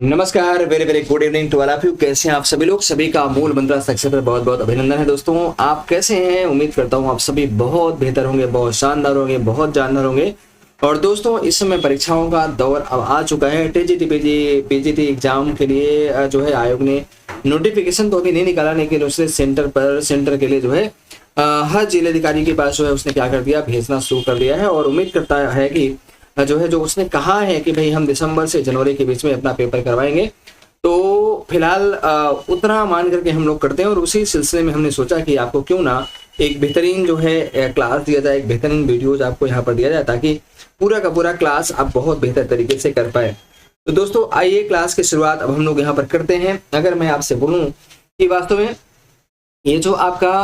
नमस्कार, very very good evening to all of you. कैसे हैं आप सभी लोग? सभी का मूल मंत्र सक्सेस पर बहुत बहुत अभिनंदन है दोस्तों। आप कैसे हैं? उम्मीद करता हूं आप सभी बहुत बेहतर होंगे, बहुत शानदार होंगे, बहुत जानदार होंगे। और दोस्तों, इस समय परीक्षाओं का दौर अब आ चुका है। टीजीटी पीजीटी एग्जाम के लिए जो है आयोग ने नोटिफिकेशन तो अभी नहीं निकाला, लेकिन उसने सेंटर के लिए जो है हर जिलाधिकारी के पास जो है उसने क्या कर दिया, भेजना शुरू कर दिया है। और उम्मीद करता है कि जो है जो उसने कहा है कि भाई हम दिसंबर से जनवरी के बीच में अपना पेपर करवाएंगे। तो फिलहाल उतना मान करके हम लोग करते हैं। और उसी सिलसिले में हमने सोचा कि आपको क्यों ना एक बेहतरीन जो है क्लास दिया जाए, एक बेहतरीन वीडियोज आपको यहाँ पर दिया जाए, ताकि पूरा का पूरा क्लास आप बहुत बेहतर तरीके से कर पाए। तो दोस्तों, आइए क्लास की शुरुआत अब हम लोग यहाँ पर करते हैं। अगर मैं आपसे बोलूँ कि वास्तव में ये जो आपका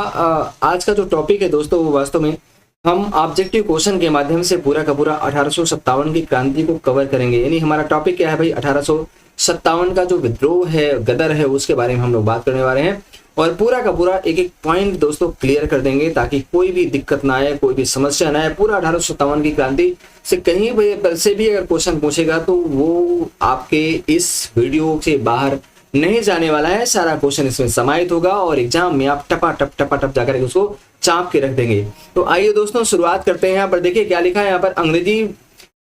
आज का जो टॉपिक है दोस्तों, वो वास्तव में हम ऑब्जेक्टिव क्वेश्चन के माध्यम से पूरा का पूरा 1857 की क्रांति को कवर करेंगे। यानी हमारा टॉपिक क्या है भाई? 1857 का जो विद्रोह है, गदर है, उसके बारे में हम लोग बात करने वाले हैं। और पूरा का पूरा एक एक पॉइंट दोस्तों क्लियर कर देंगे, ताकि कोई भी दिक्कत ना आए, कोई भी समस्या ना आए। पूरा 1857 की क्रांति से कहीं भी से भी अगर क्वेश्चन पूछेगा तो वो आपके इस वीडियो से बाहर नहीं जाने वाला है। सारा क्वेश्चन इसमें समाहित होगा और एग्जाम में आप टपा टप जाकर उसको चाप के रख देंगे। तो आइए दोस्तों, शुरुआत करते हैं। यहाँ पर देखिए क्या लिखा है। यहाँ पर अंग्रेजी,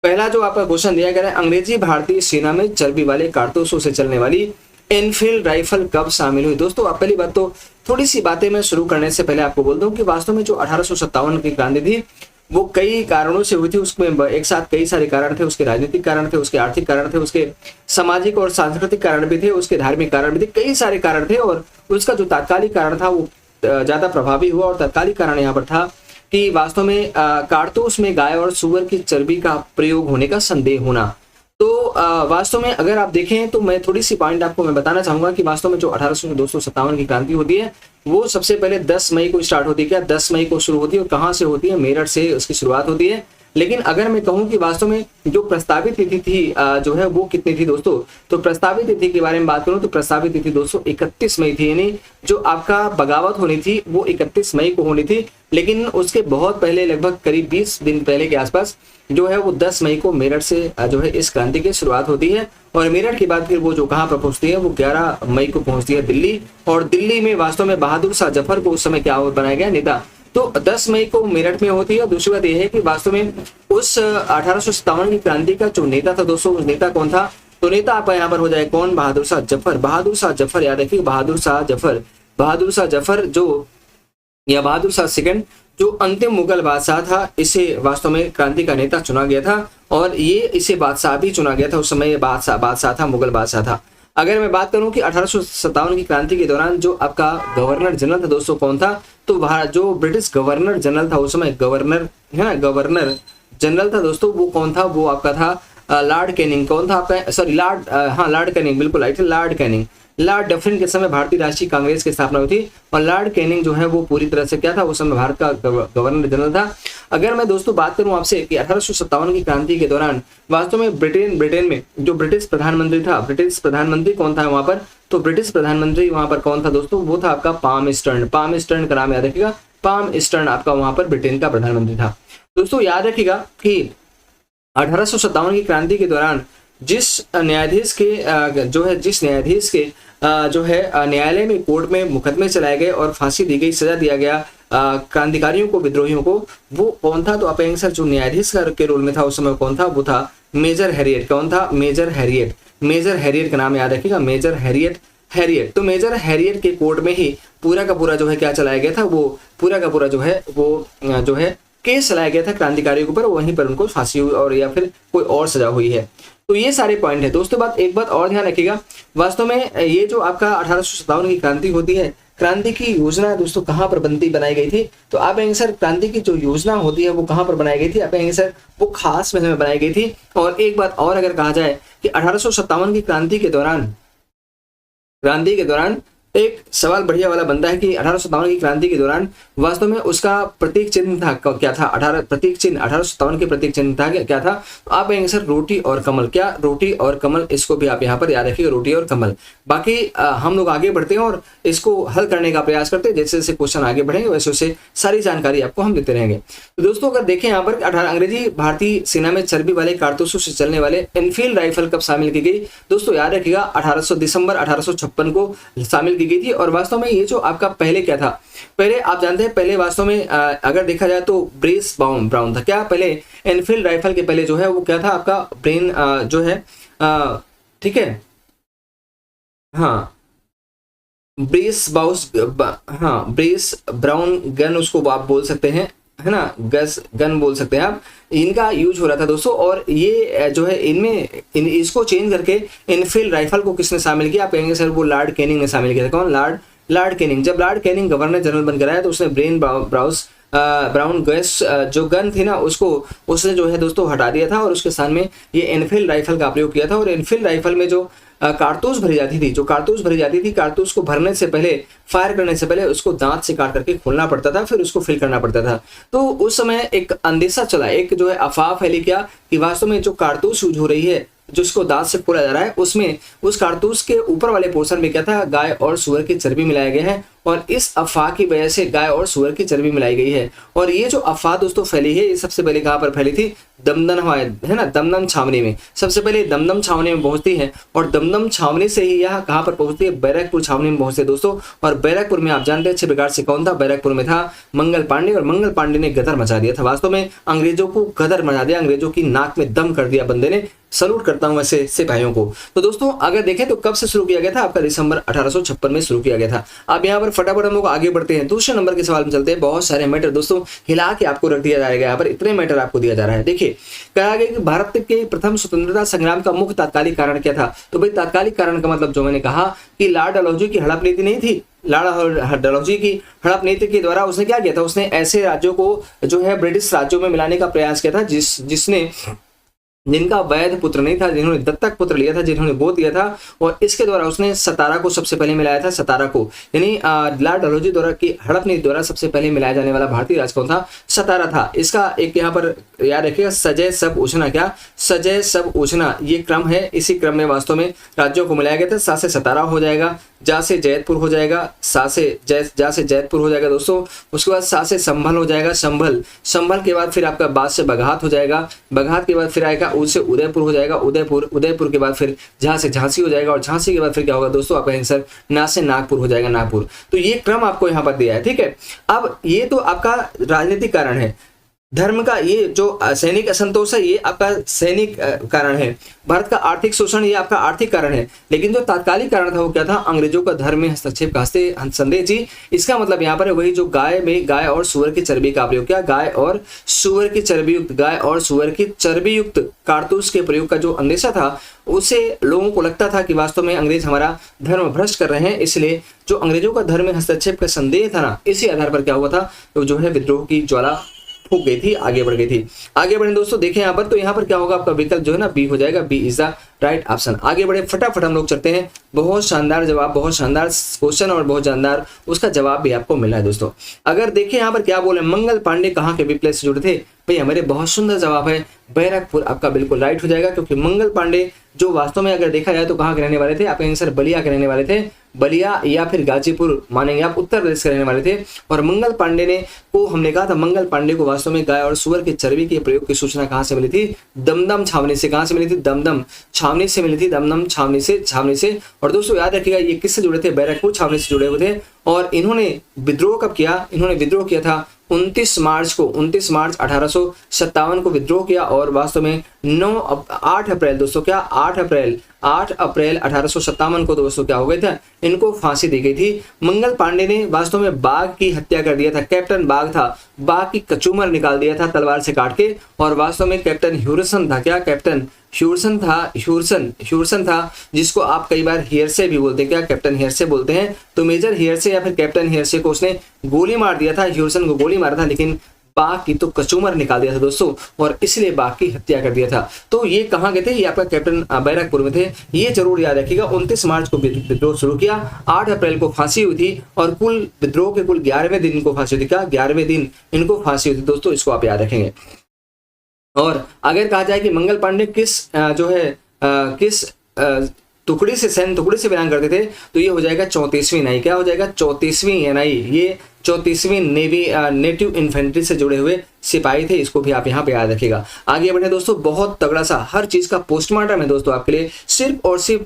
पहला जो आपका क्वेश्चन दिया गया है, अंग्रेजी भारतीय सेना में चर्बी वाले कारतूसों से चलने वाली एनफील्ड राइफल कब शामिल हुई? दोस्तों, आप पहली बात तो थोड़ी सी बातें मैं शुरू करने से पहले आपको बोल दूं कि वास्तव में जो 1857 की क्रांति थी वो कई कारणों से हुई थी। उसमें एक साथ कई सारे कारण थे। उसके राजनीतिक कारण थे, उसके आर्थिक कारण थे, उसके सामाजिक और सांस्कृतिक कारण भी थे, उसके धार्मिक कारण भी थे, कई सारे कारण थे। और उसका जो तात्कालिक कारण था वो ज्यादा प्रभावी हुआ। और तात्कालिक कारण यहाँ पर था कि वास्तव में कारतूस में गाय और सुअर की चर्बी का प्रयोग होने का संदेह होना। तो वास्तव में अगर आप देखें तो मैं थोड़ी सी पॉइंट आपको मैं बताना चाहूंगा कि वास्तव में जो 1857 की क्रांति होती है वो सबसे पहले 10 मई को स्टार्ट होती है। क्या 10 मई को शुरू होती है? और कहाँ से होती है? मेरठ से उसकी शुरुआत होती है। लेकिन अगर मैं कहूं कि वास्तव में जो प्रस्तावित तिथि थी जो है वो कितनी थी दोस्तों, तो प्रस्तावित तिथि के बारे में बात करूं तो प्रस्तावित तिथि दोस्तों 31 मई थी। यानी जो आपका बगावत होनी थी वो 31 मई को होनी थी। लेकिन उसके बहुत पहले, लगभग करीब 20 दिन पहले के आसपास जो है वो 10 मई को मेरठ से जो है इस क्रांति की शुरुआत होती है। और मेरठ के बाद फिर वो जो कहाँ पर पहुंचती है, वो 11 मई को पहुंचती है दिल्ली। और दिल्ली में वास्तव में बहादुर शाह जफर को उस समय क्या बनाया गया? नेता। तो 10 मई को मेरठ में होती है। और दूसरी बात यह है कि वास्तव में उस 1857 की क्रांति का जो नेता था दोस्तों, उस नेता कौन था? तो नेता आपका यहाँ पर हो जाए कौन? बहादुर शाह जफर। बहादुर शाह जफर, याद रखिए, बहादुर शाह जफर। बहादुर शाह जफर जो, या बहादुर शाह सेकंड, जो अंतिम मुगल बादशाह था, इसे वास्तव में क्रांति का नेता चुना गया था। और ये इसे बादशाह भी चुना गया था। उस समय बादशाह था, मुगल बादशाह था। अगर मैं बात करूं कि 1857 की क्रांति के दौरान जो आपका गवर्नर जनरल था दोस्तों, कौन था? तो जो ब्रिटिश गवर्नर जनरल था उस समय, गवर्नर है ना, गवर्नर जनरल था दोस्तों, वो कौन था? वो आपका था लॉर्ड कैनिंग। कौन था आपका? सॉरी, लॉर्ड कैनिंग, बिल्कुल right, Lord Canning. Lord Dufferin के समय भारतीय राष्ट्रीय कांग्रेस की स्थापना हुई थी। और लॉर्ड कैनिंग जो है वो पूरी तरह से क्या था? उस समय भारत का गवर्नर जनरल था। अगर मैं दोस्तों बात करूं आपसे कि 1857 की क्रांति के दौरान वास्तव में ब्रिटेन में जो ब्रिटिश प्रधानमंत्री था, ब्रिटिश प्रधानमंत्री कौन था वहां पर? तो ब्रिटिश प्रधानमंत्री वहां पर कौन था दोस्तों? वो था आपका पामस्टर्न। पामस्टर्न का नाम याद रखिएगा। पामस्टर्न आपका वहां पर ब्रिटेन का प्रधानमंत्री था। दोस्तों याद रखिएगा कि 1857 की क्रांति के दौरान जिस न्यायाधीश के जो है न्यायालय में, कोर्ट में मुकदमे चलाए गए और फांसी दी गई, सजा दिया गया क्रांतिकारियों को, विद्रोहियों को, वो कौन था? तो आप आंसर जो न्यायाधीश के रोल में था उस समय कौन था? वो था मेजर हैरियट। कौन था? Major Harriet. मेजर हैरियट का नाम याद रखिएगा, मेजर हैरियट। तो मेजर हैरियट के कोर्ट में ही पूरा का पूरा जो है क्या चलाया गया था? वो पूरा का पूरा जो है केस चलाया गया था क्रांतिकारियों के ऊपर। वहीं पर उनको फांसी हुई और या फिर कोई और सजा हुई है। तो ये सारे पॉइंट है दोस्तों। एक बात और ध्यान रखिएगा, वास्तव में ये जो आपका 1857 की क्रांति होती है, क्रांति की योजना दोस्तों कहाँ पर बनाई गई थी? तो आप आंसर, क्रांति की जो योजना होती है वो कहाँ पर बनाई गई थी? आप आंसर, वो खास महल में बनाई गई थी। और एक बात और अगर कहा जाए कि 1857 की क्रांति के दौरान एक सवाल बढ़िया वाला बनता है कि 1857 की क्रांति के दौरान वास्तव में उसका प्रतीक चिन्ह था क्या था, 1857 के प्रतीक चिन्ह था क्या था? तो आप कहेंगे सर रोटी और कमल। क्या रोटी और कमल, इसको भी आप यहाँ पर याद रखिएगा, रोटी और कमल। बाकी हम लोग आगे बढ़ते हैं और इसको हल करने का प्रयास करते हैं। जैसे जैसे क्वेश्चन आगे बढ़ेंगे वैसे वैसे सारी जानकारी आपको हम देते रहेंगे। तो दोस्तों अगर देखें यहाँ पर अंग्रेजी भारतीय सेना में चर्बी वाले कारतूसों से चलने वाले एनफील्ड राइफल कब शामिल की गई? दोस्तों याद रखिएगा दिसंबर 1856 को शामिल की गई थी। और वास्तव में ये जो आपका पहले क्या था, पहले आप जानते हैं पहले वास्तव में अगर देखा जाए तो ब्रेस ब्राउन था। क्या पहले एनफील्ड राइफल के पहले जो है वो क्या था आपका ब्रेन जो है, ठीक है, हाँ ब्रेस ब्राउन गन उसको आप बोल सकते हैं, है ना, गन बोल सकते हैं आप, इनका यूज हो रहा था दोस्तों। और ये जो है इसको चेंज करके इनफील्ड राइफल को किसने शामिल किया? आप कहेंगे सर वो लॉर्ड कैनिंग ने शामिल किया था। कौन? Lord Canning. जब लॉर्ड कैनिंग गवर्नर जनरल बनकर आया तो उसने ब्राउन गैस जो गन थी ना उसने जो है दोस्तों हटा दिया था और उसके स्थान में ये एनफील्ड राइफल का प्रयोग किया था। और एनफील्ड राइफल में जो कारतूस भरी जाती थी, कारतूस को भरने से पहले, फायर करने से पहले उसको दांत से काट करके खोलना पड़ता था, फिर उसको फिल करना पड़ता था। तो उस समय एक अंदेशा चला, एक जो है अफवाह फैली क्या कि वास्तव में जो कारतूस यूज हो रही है, जिसको दांत से खोला जा रहा है, उसमें उस कारतूस के ऊपर वाले पोर्शन में क्या था, गाय और सुअर की चर्बी मिलाया गया है। और इस अफवाह की वजह से गाय और सुअर की चर्बी मिलाई गई है। और ये जो अफवाह दोस्तों फैली है, ये सबसे पहले कहाँ पर फैली थी? दमदम है ना, दमदम छावनी में। सबसे पहले दमदम छावनी में पहुंचती है और दमदम छावनी से ही यह कहाँ पर पहुंचती है? बैरकपुर छावनी में पहुंचती है दोस्तों। और बैरकपुर में आप जानते हैं अच्छे प्रकार से कौन था? बैरकपुर में था मंगल पांडे। और मंगल पांडे ने गदर मचा दिया था, वास्तव में अंग्रेजों को गदर मचा दिया, अंग्रेजों की नाक में दम कर दिया बंदे ने। सलूट करता हूं ऐसे सिपाहियों को। तो दोस्तों अगर देखें तो कब से शुरू किया गया था? आपका दिसंबर 1856 में शुरू किया गया था। अब यहाँ पर फटाफट हम लोग आगे बढ़ते हैं, दूसरे नंबर के सवाल में चलते हैं। बहुत सारे मैटर दोस्तों हिला के आपको रख दिया जाएगा, यहाँ पर इतने मैटर आपको दिया जा रहा है। देखिए कहा गया कि भारत के प्रथम स्वतंत्रता संग्राम का मुख्य तात्कालिक कारण क्या था? तो भाई तात्कालिक कारण का मतलब जो मैंने कहा कि लॉर्ड डलहौजी की हड़प नीति नहीं थी। लॉर्ड डलहौजी की हड़प नीति के द्वारा उसने क्या किया था? उसने ऐसे राज्यों को जो है ब्रिटिश राज्यों में मिलाने का प्रयास किया था जिसने जिनका वैध पुत्र नहीं था, जिन्होंने दत्तक पुत्र लिया था, जिन्होंने गोद दिया था। और इसके द्वारा उसने सतारा को सबसे पहले मिलाया था, सतारा को, यानी लॉर्ड डलहौजी द्वारा की हड़प नीति द्वारा सबसे पहले मिलाया जाने वाला भारतीय राज्य कौन था? सतारा था। इसका एक यहाँ पर याद रखिएगा, सजय सब उछना। क्या? सजय सब उछना, ये क्रम है। इसी क्रम में वास्तव में राज्यों को मिलाया गया था। सा से सतारा हो जाएगा, जा से जैतपुर हो जाएगा, जा से जैतपुर हो जाएगा दोस्तों। उसके बाद सा से संभल हो जाएगा, संभल के बाद फिर आपका बाद से बघात हो जाएगा, बघात के बाद फिर आएगा उससे उदयपुर हो जाएगा, उदयपुर के बाद फिर जहां से झांसी हो जाएगा, और झांसी के बाद फिर क्या होगा दोस्तों? आपका आंसर ना से नागपुर हो जाएगा, नागपुर। तो ये क्रम आपको यहाँ पर दिया है, ठीक है। अब ये तो आपका राजनीतिक कारण है। धर्म का ये जो सैनिक असंतोष है, ये आपका सैनिक कारण है। भारत का आर्थिक शोषण, ये आपका आर्थिक कारण है। लेकिन जो तात्कालिक कारण था वो क्या था? अंग्रेजों का धर्म में हस्तक्षेप का संदेह जी। इसका मतलब यहाँ पर है वही जो गाय और सुअर की चर्बी का प्रयोग किया, गाय और सुअर की चर्बी युक्त कारतूस के प्रयोग का जो अंदेशा था, उसे लोगों को लगता था कि वास्तव में अंग्रेज हमारा धर्म भ्रष्ट कर रहे हैं। इसलिए जो अंग्रेजों का धर्म में हस्तक्षेप का संदेह था ना, इसी आधार पर क्या हुआ था? तो जो है विद्रोह की ज्वाला फूक गई थी, आगे बढ़ गई थी। आगे बढ़े दोस्तों, देखें यहाँ पर, तो यहाँ पर क्या होगा? आपका विकल्प जो है ना बी हो जाएगा, B is the right option. आगे बढ़े, फटाफट हम लोग चलते हैं। बहुत शानदार जवाब, बहुत शानदार क्वेश्चन और बहुत शानदार उसका जवाब भी आपको मिला है दोस्तों। अगर देखें यहाँ पर क्या बोले, मंगल पांडे कहाँ के विप्लव से जुड़े थे? भाई हमारे बहुत सुंदर जवाब है बैरकपुर, आपका बिल्कुल राइट हो जाएगा। क्योंकि मंगल पांडे जो वास्तव में अगर देखा जाए तो कहाँ के रहने वाले थे? आपका आंसर बलिया के रहने वाले थे, बलिया या फिर गाजीपुर मानेंगे आप, उत्तर प्रदेश के रहने वाले थे। और मंगल पांडे ने को हमने कहा था, मंगल पांडे को वास्तव में गाय और सुअर की चर्बी के प्रयोग की सूचना कहाँ से मिली थी? दमदम छावनी से। कहाँ से मिली थी? दमदम छावनी से मिली थी, दमदम छावनी से। और दोस्तों याद रखिएगा ये किससे जुड़े थे? बैरकपुर छावनी से जुड़े हुए थे। और इन्होंने विद्रोह कब किया? इन्होंने विद्रोह किया था 29 मार्च 1857 को विद्रोह किया। और वास्तव में 8 अप्रैल दोस्तों, क्या 8 अप्रैल 1857 को दोस्तों क्या हो गया था? इनको फांसी दी गई थी। मंगल पांडे ने वास्तव में बाघ की हत्या कर दिया था। कैप्टन बाघ था, बाघ की कचूमर निकाल दिया था तलवार से काट के। और वास्तव में कैप्टन ह्यूरसन था, क्या कैप्टन ह्यूरसन था, जिसको आप कई बार हियरसे भी बोलते हैं। क्या कैप्टन हियरसे बोलते हैं? तो मेजर हियरसे या फिर कैप्टन हियरसे को उसने गोली मार दिया था, ह्यूरसन को गोली मारा था। लेकिन बाघ की तो कचूमर निकाल दिया था दोस्तों, और इसलिए बाघ की हत्या कर दिया था। तो ये कहाँ गए थे, ये आपका कैप्टन बैरकपुर में थे, ये जरूर याद रखिएगा। 29 मार्च को विद्रोह शुरू किया, 8 अप्रैल को फांसी हुई थी, और कुल विद्रोह के कुल 11वें दिन इनको फांसी हुई थी। क्या 11वें दिन इनको फांसी हुई थी दोस्तों, इसको आप याद रखेंगे। और अगर कहा जाए कि मंगल पांडे किस किस टुकड़ी से, सैन्य टुकड़ी से बिलोंग करते थे, तो ये हो जाएगा 34वीं एनआई। क्या हो जाएगा, 34वीं एनआई। ये 34वीं नेटिव इन्फेंट्री से जुड़े हुए सिपाही थे, इसको भी आप यहाँ पे याद रखिएगा। आगे बढ़े दोस्तों, बहुत तगड़ा सा हर चीज का पोस्टमार्टम है दोस्तों आपके लिए, सिर्फ और सिर्फ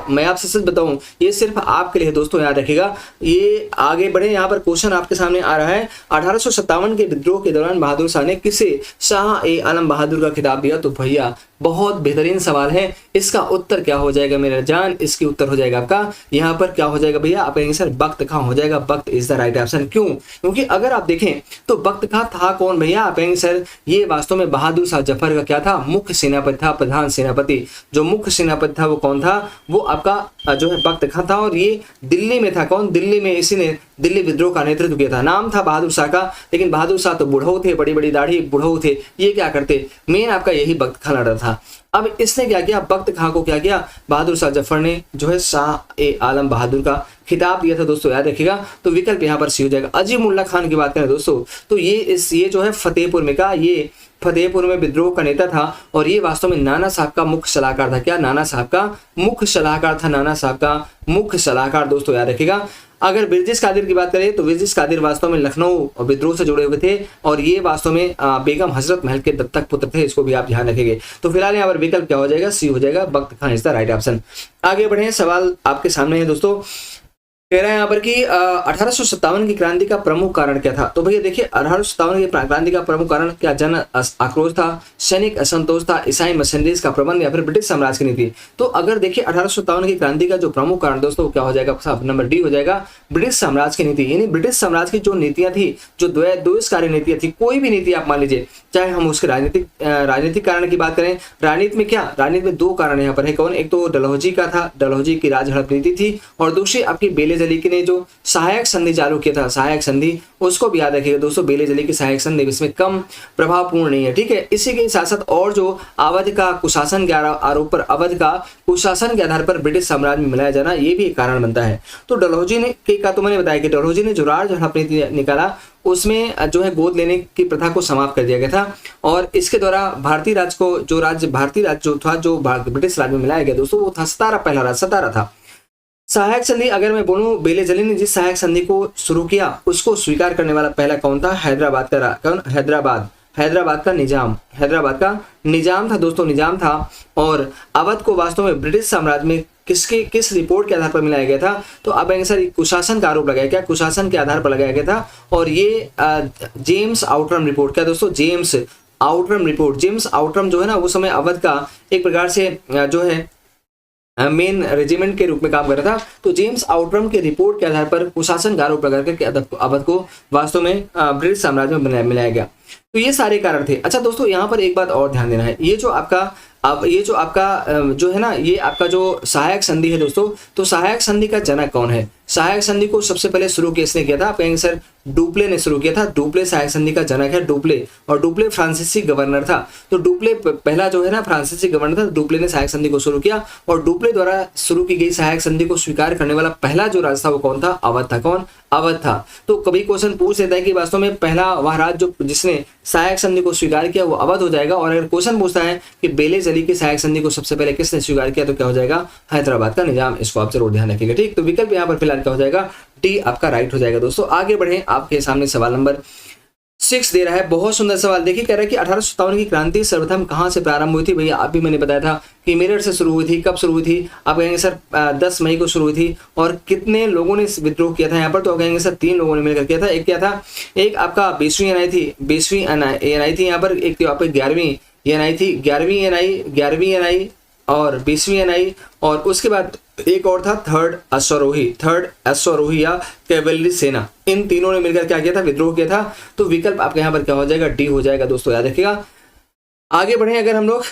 मैं आपसे सच बताऊं, ये सिर्फ आपके लिए दोस्तों, याद रखिएगा। ये आगे बढ़े, यहाँ पर क्वेश्चन आपके सामने आ रहा है, 1857 के विद्रोह के दौरान बहादुर शाह ने किसे शाह ए आलम बहादुर का खिताब दिया। तो भैया बहुत बेहतरीन सवाल है, इसका उत्तर क्या हो जाएगा मेरा जान, इसकी उत्तर हो जाएगा आपका यहाँ पर क्या हो जाएगा भैया, आप कहेंगे सर बख्त खां हो जाएगा। बख्त इज द राइट ऑप्शन। क्यों, क्योंकि अगर आप देखें तो बख्त खां था कौन भैया, आप कहेंगे सर ये वास्तव में बहादुर शाह जफर का क्या था, मुख्य सेनापति था, प्रधान सेनापति। जो मुख्य सेनापति था वो कौन था, वो आपका जो है बख्त खां था, और ये दिल्ली में था। कौन, दिल्ली में, इसी ने दिल्ली विद्रोह का नेतृत्व किया था। नाम था बहादुर शाह का, लेकिन बहादुर शाह तो बुढ़ऊ थे, बड़ी बड़ी दाढ़ी, बुढ़ऊ थे। ये क्या करते, मेन आपका यही बख्त खां लड़ा था। अब इसने क्या किया, बख्त खां को क्या किया, बहादुर शाह जफर ने जो है शाह ए आलम बहादुर का खिताब दिया था दोस्तों, याद रखिएगा। तो विकल्प यहाँ पर सी हो जाएगा। अजीमुल्ला खान की बात करें दोस्तों, तो ये जो है फतेहपुर में का, ये फतेहपुर में विद्रोह का नेता था, और ये वास्तव में नाना साहब का मुख्य सलाहकार था। क्या, नाना साहब का मुख्य सलाहकार था, नाना साहब का मुख्य सलाहकार दोस्तों, याद रखिएगा। अगर बिरजिस कादिर की बात करें तो बिरजिस कादिर वास्तव में लखनऊ विद्रोह से जुड़े हुए थे, और ये वास्तव में बेगम हजरत महल के दत्तक पुत्र थे, इसको भी आप ध्यान रखेंगे। तो फिलहाल यहाँ पर विकल्प क्या हो जाएगा, सी हो जाएगा, बख्त खां इज द राइट ऑप्शन। आगे बढ़े, सवाल आपके सामने है दोस्तों, कह रहा है यहाँ पर कि 1857 की क्रांति का प्रमुख कारण क्या था। तो भैया देखिए, 1857 की क्रांति का प्रमुख कारण क्या, जन आक्रोश था, सैनिक असंतोष था, ईसाई मशीनरीज का प्रबंध, या फिर ब्रिटिश साम्राज्य की नीति। तो अगर देखिए 1857 की क्रांति का जो प्रमुख कारण दोस्तों क्या हो जाएगा, नंबर डी हो जाएगा, ब्रिटिश साम्राज्य की नीति। यानी ब्रिटिश साम्राज्य की जो नीतियां थी, जो द्वेषकारी नीतियां थी, कोई भी नीति आप मान लीजिए, चाहे हम उसके राजनीतिक कारण की बात करें, राजनीति में क्या, राजनीति में दो कारण यहाँ पर है। कौन, एक तो डलहौजी का था, डलहौजी की राज हड़प नीति थी, और दूसरी आपकी बेले जली ने जो सहायक संधि चालू किया था, सहायक संधि, उसको भी याद रखिएगा दोस्तों। बेले जली की सहायक संधि इसमें कम प्रभावपूर्ण नहीं है, ठीक है। इसी के साथ साथ और जो अवध का कुशासन के आरोप पर, अवध का कुशासन के आधार पर ब्रिटिश साम्राज्य में मिलाया जाना, ये भी एक कारण बनता है। तो डलहौजी ने का तो मैंने बताया कि डलहौजी ने जो राज हड़प नीति निकाला, उसमें जो है गोद लेने की प्रथा को समाप्त कर दिया गया था, और इसके द्वारा भारतीय राज्य को, जो भारतीय राज्य जो था, जो ब्रिटिश राज्य में मिलाया गया दोस्तों, वो था 17, पहला राज्य 17 था। सहायक संधि अगर मैं बोलूं, बेले जली ने जिस सहायक संधि को शुरू किया, उसको स्वीकार करने वाला पहला कौन था, हैदराबाद का कौन, हैदराबाद का निजाम, हैदराबाद का निजाम था दोस्तों, निजाम था। और अवध को वास्तव में ब्रिटिश साम्राज्य में किस रिपोर्ट के आधार पर मिलाया गया था, तो अब सर कुशासन का आरोप लगाया, क्या कुशासन के आधार पर लगाया गया था, और ये जेम्स आउटरम रिपोर्ट, क्या दोस्तों, James Outram report. James Outram जो है ना, उस समय अवध का एक प्रकार से जो है मेन रेजिमेंट के रूप में काम कर रहा था। तो जेम्स आउटरम के रिपोर्ट के आधार पर कुशासन का आरोप लगा करके अवध को वास्तव में ब्रिटिश साम्राज्य में मिलाया गया। तो ये सारे कारण थे। अच्छा दोस्तों, यहाँ पर एक बात और ध्यान देना है, ये जो आपका जो है ना, ये आपका जो सहायक संधि है दोस्तों, तो सहायक संधि का जनक कौन है। सहायक संधि को सबसे पहले शुरू किसने किया था, आप कहेंगे सर डुप्ले ने शुरू किया था। डुप्ले सहायक संधि का जनक है, डुप्ले, और डुप्ले फ्रांसीसी गवर्नर था। तो डुप्ले पहला जो है ना फ्रांसीसी गवर्नर था, डुप्ले ने सहायक संधि को शुरू किया, और डुप्ले द्वारा शुरू की गई सहायक संधि को स्वीकार करने वाला पहला जो राज्य था वो कौन था, अवध था। कौन, अवध था। तो कभी क्वेश्चन पूछ लेता है कि वास्तव में पहला वह राज्य जो जिसने सहायक संधि को स्वीकार किया वो अवध हो जाएगा, और अगर क्वेश्चन पूछता है कि बेले जली की सहायक संधि को सबसे पहले किसने स्वीकार किया, तो क्या हो जाएगा, हैदराबाद का निजाम। इसको आप जरूर ध्यान रखिएगा, ठीक। तो विकल्प यहाँ पर फिलहाल क्या हो जाएगा, डी आपका राइट हो जाएगा दोस्तों। आगे बढ़े, आपके सामने सवाल नंबर 6 दे रहा है, बहुत सुंदर सवाल। देखिए कह रहा है कि 1857 की क्रांति सर्वप्रथम कहां से प्रारंभ हुई थी। भैया आप भी मैंने बताया था कि मेरठ से शुरू हुई थी। कब शुरू हुई थी, आप कहेंगे सर 10 मई को शुरू हुई थी। और कितने लोगों ने विद्रोह किया था यहाँ पर, तो आप कहेंगे सर 3 लोगों ने मिलकर किया था। एक क्या था, एक आपका 20वीं एनआई थी, 20वीं एनआई थी यहाँ पर। एक तो आपकी 11वीं एनआई थी, 11वीं एनआई और 20वीं एनआई, और उसके बाद एक और था थर्ड अश्वरोही या कैवेलरी सेना। इन तीनों ने मिलकर क्या किया था, विद्रोह किया था। तो विकल्प आपके यहाँ पर क्या हो जाएगा, डी हो जाएगा दोस्तों, याद रखिएगा। आगे बढ़े अगर हम लोग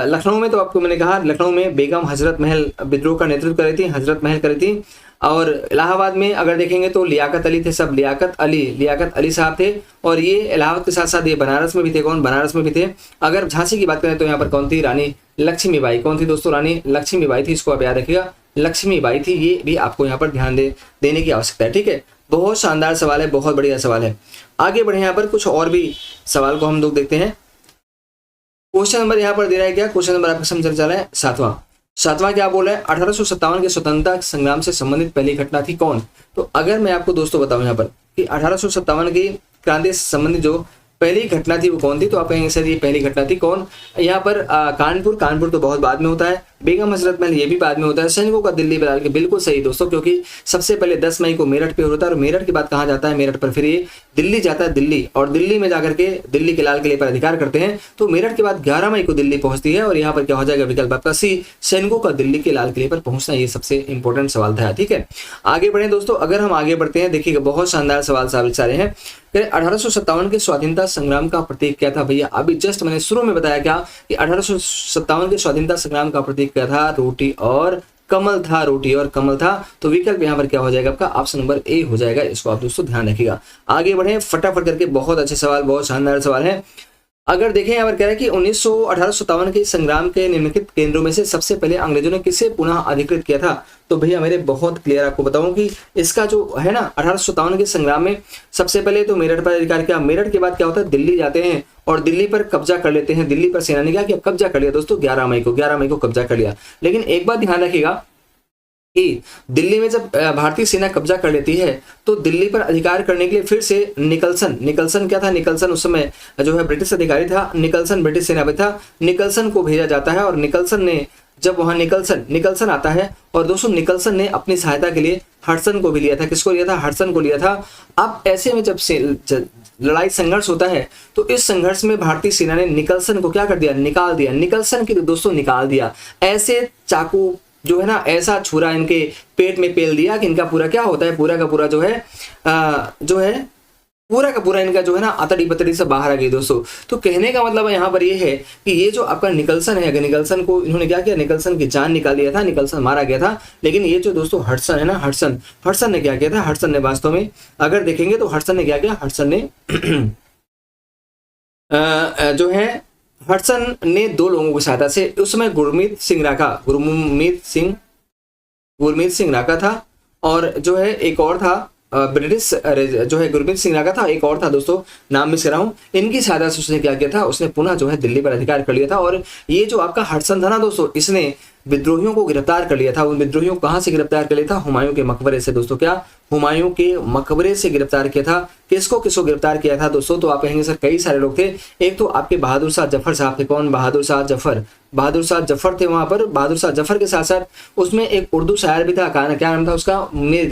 लखनऊ में, तो आपको मैंने कहा लखनऊ में बेगम हजरत महल विद्रोह का नेतृत्व कर रही थी, हजरत महल कर रही थी। और इलाहाबाद में अगर देखेंगे तो लियाकत अली थे, सब लियाकत अली साहब थे। और ये इलाहाबाद के साथ साथ ये बनारस में भी थे, कौन, बनारस में भी थे। अगर झांसी की बात करें तो यहाँ पर कौन थी, रानी लक्ष्मीबाई। कौन थी दोस्तों, रानी लक्ष्मीबाई थी, इसको आप याद रखिएगा, लक्ष्मीबाई थी। ये भी आपको यहाँ पर ध्यान देने की आवश्यकता है, ठीक है। बहुत शानदार सवाल है, बहुत बढ़िया सवाल है। आगे बढ़े, यहाँ पर कुछ और भी सवाल को हम लोग देखते हैं। क्वेश्चन नंबर यहाँ पर दे रहा है क्या, क्वेश्चन नंबर आपका समझ चला है सातवां क्या बोल रहा है, 1857 के स्वतंत्रता संग्राम से संबंधित पहली घटना थी कौन। तो अगर मैं आपको दोस्तों बताऊं यहाँ पर कि 1857 की क्रांति से संबंधित जो पहली घटना थी वो कौन थी, तो आप कहेंगे सर ये पहली घटना थी कौन। यहाँ पर कानपुर तो बहुत बाद में होता है, बेगम हजरत महल ये भी बाद में होता है, सैनिकों का दिल्ली बलाल के, बिल्कुल सही दोस्तों, क्योंकि सबसे पहले 10 मई को मेरठ पे होता है और मेरठ के बाद कहाँ जाता है, मेरठ पर फिर ये दिल्ली जाता है, दिल्ली, और दिल्ली में जाकर के दिल्ली के लाल किले पर अधिकार करते हैं। तो मेरठ के बाद 11 मई को दिल्ली पहुंचती है और यहाँ पर क्या हो जाएगा, विकल्प आपका सी, सैनिकों का दिल्ली के लाल किले पर पहुंचना, ये सबसे इंपॉर्टेंट सवाल था, ठीक है। आगे बढ़े दोस्तों, अगर हम आगे बढ़ते हैं, देखिएगा बहुत शानदार सवाल सारे हैं। 1857 के स्वाधीनता संग्राम का प्रतीक क्या था भैया, अभी जस्ट मैंने शुरू में बताया क्या कि 1857 के स्वाधीनता संग्राम का प्रतीक क्या था, रोटी और कमल था, रोटी और कमल था। तो विकल्प यहाँ पर क्या हो जाएगा आपका, ऑप्शन नंबर ए हो जाएगा, इसको आप दोस्तों ध्यान रखिएगा। आगे बढ़े फटाफट करके, बहुत अच्छे सवाल, बहुत शानदार सवाल है। अगर देखें यहाँ पर कह रहा है कि 1857 के संग्राम के निम्नलिखित केंद्रों में से सबसे पहले अंग्रेजों ने किसे पुनः अधिकृत किया था। तो भैया मेरे बहुत क्लियर आपको बताऊं कि इसका जो है ना 1857 के संग्राम में सबसे पहले तो मेरठ पर अधिकार किया, मेरठ के बाद क्या होता है, दिल्ली जाते हैं और दिल्ली पर कब्जा कर लेते हैं। दिल्ली पर सेना ने क्या किया, कब्जा कर लिया दोस्तों, 11 मई को कब्जा कर लिया। लेकिन एक बात ध्यान रखिएगा कि दिल्ली में जब भारतीय सेना कब्जा कर लेती है तो दिल्ली पर अधिकार करने के लिए फिर से निकलसन क्या था, निकलसन उस समय जो है ब्रिटिश अधिकारी था, निकलसन ब्रिटिश सेना में था, निकलसन को भेजा जाता है। और निकलसन ने जब वहां निकलसन आता है और दोस्तों निकलसन ने अपनी सहायता के लिए हडसन को भी लिया था। किसको लिया था, हडसन को लिया था। अब ऐसे में जब लड़ाई संघर्ष होता है तो इस संघर्ष में भारतीय सेना ने निकलसन को क्या कर दिया, निकाल दिया, निकलसन की दोस्तों निकाल दिया। ऐसे चाकू जो है ना, ऐसा छुरा इनके पेट में पेल दिया कि इनका पूरा क्या होता है, पूरा का पूरा जो है पूरा का पूरा इनका जो है ना अतड़ी बतड़ी से बाहर आ गई दोस्तों। तो कहने का मतलब यहाँ पर ये है कि ये जो आपका निकलसन है, अगर निकलसन को इन्होंने क्या किया, निकलसन की जान निकाल दिया था, निकलसन मारा गया था। लेकिन ये जो दोस्तों हडसन है ना, हडसन ने क्या किया था, हडसन ने वास्तव में अगर देखेंगे तो हडसन ने क्या किया, हडसन ने जो है हडसन ने 2 लोगों की सहायता से, उस समय गुरमीत सिंह राका था और जो है एक और था ब्रिटिश जो है गुरमीत सिंह राका था, एक और था दोस्तों, नाम मिस कर रहा हूं। इनकी सहायता से उसने क्या किया था, उसने पुनः जो है दिल्ली पर अधिकार कर लिया था। और ये जो आपका हडसन था ना दोस्तों, इसने विद्रोहियों को गिरफ्तार कर लिया था। उन विद्रोहियों को कहां से गिरफ्तार कर लिया था, हुमायूं के मकबरे से दोस्तों, क्या, हुमायूं के मकबरे से गिरफ्तार किया था। किसको गिरफ्तार किया था दोस्तों, तो आप कहेंगे सर कई सारे लोग थे। एक तो आपके बहादुर शाह जफर साहब थे, कौन, बहादुर शाह जफर थे वहां पर। बहादुर शाह जफर के साथ साथ उसमें एक उर्दू शायर भी था, क्या नाम था उसका, मीर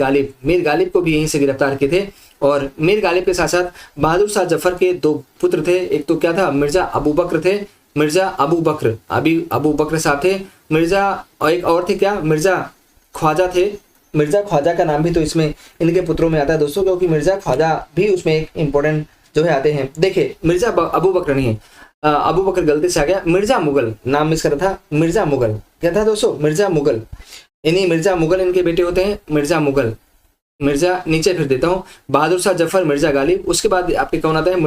गालिब को भी यहीं से गिरफ्तार किए थे। और मीर गालिब के साथ साथ बहादुर शाह जफर के 2 पुत्र थे, एक तो क्या था, मिर्जा अबू बकर साहब थे, मिर्जा, और एक और थे क्या, मिर्जा ख्वाजा थे। मिर्जा ख्वाजा का नाम भी तो इसमें इनके पुत्रों में आता है दोस्तों, क्योंकि मिर्जा ख्वाजा भी उसमें एक इंपॉर्टेंट जो है आते हैं। देखिए मिर्जा अबू बकर नहीं है, अबू बकर गलती से आ गया, मिर्जा मुगल नाम मिस करा था, मिर्जा मुगल क्या था दोस्तों, मिर्जा मुगल। इन्हीं मिर्जा मुगल इनके बेटे होते हैं, मिर्जा मुगल, मिर्जा नीचे फिर देता हूँ, बहादुर शाह जफर, मिर्जा गालिब, उसके बाद आपके कौन आता है,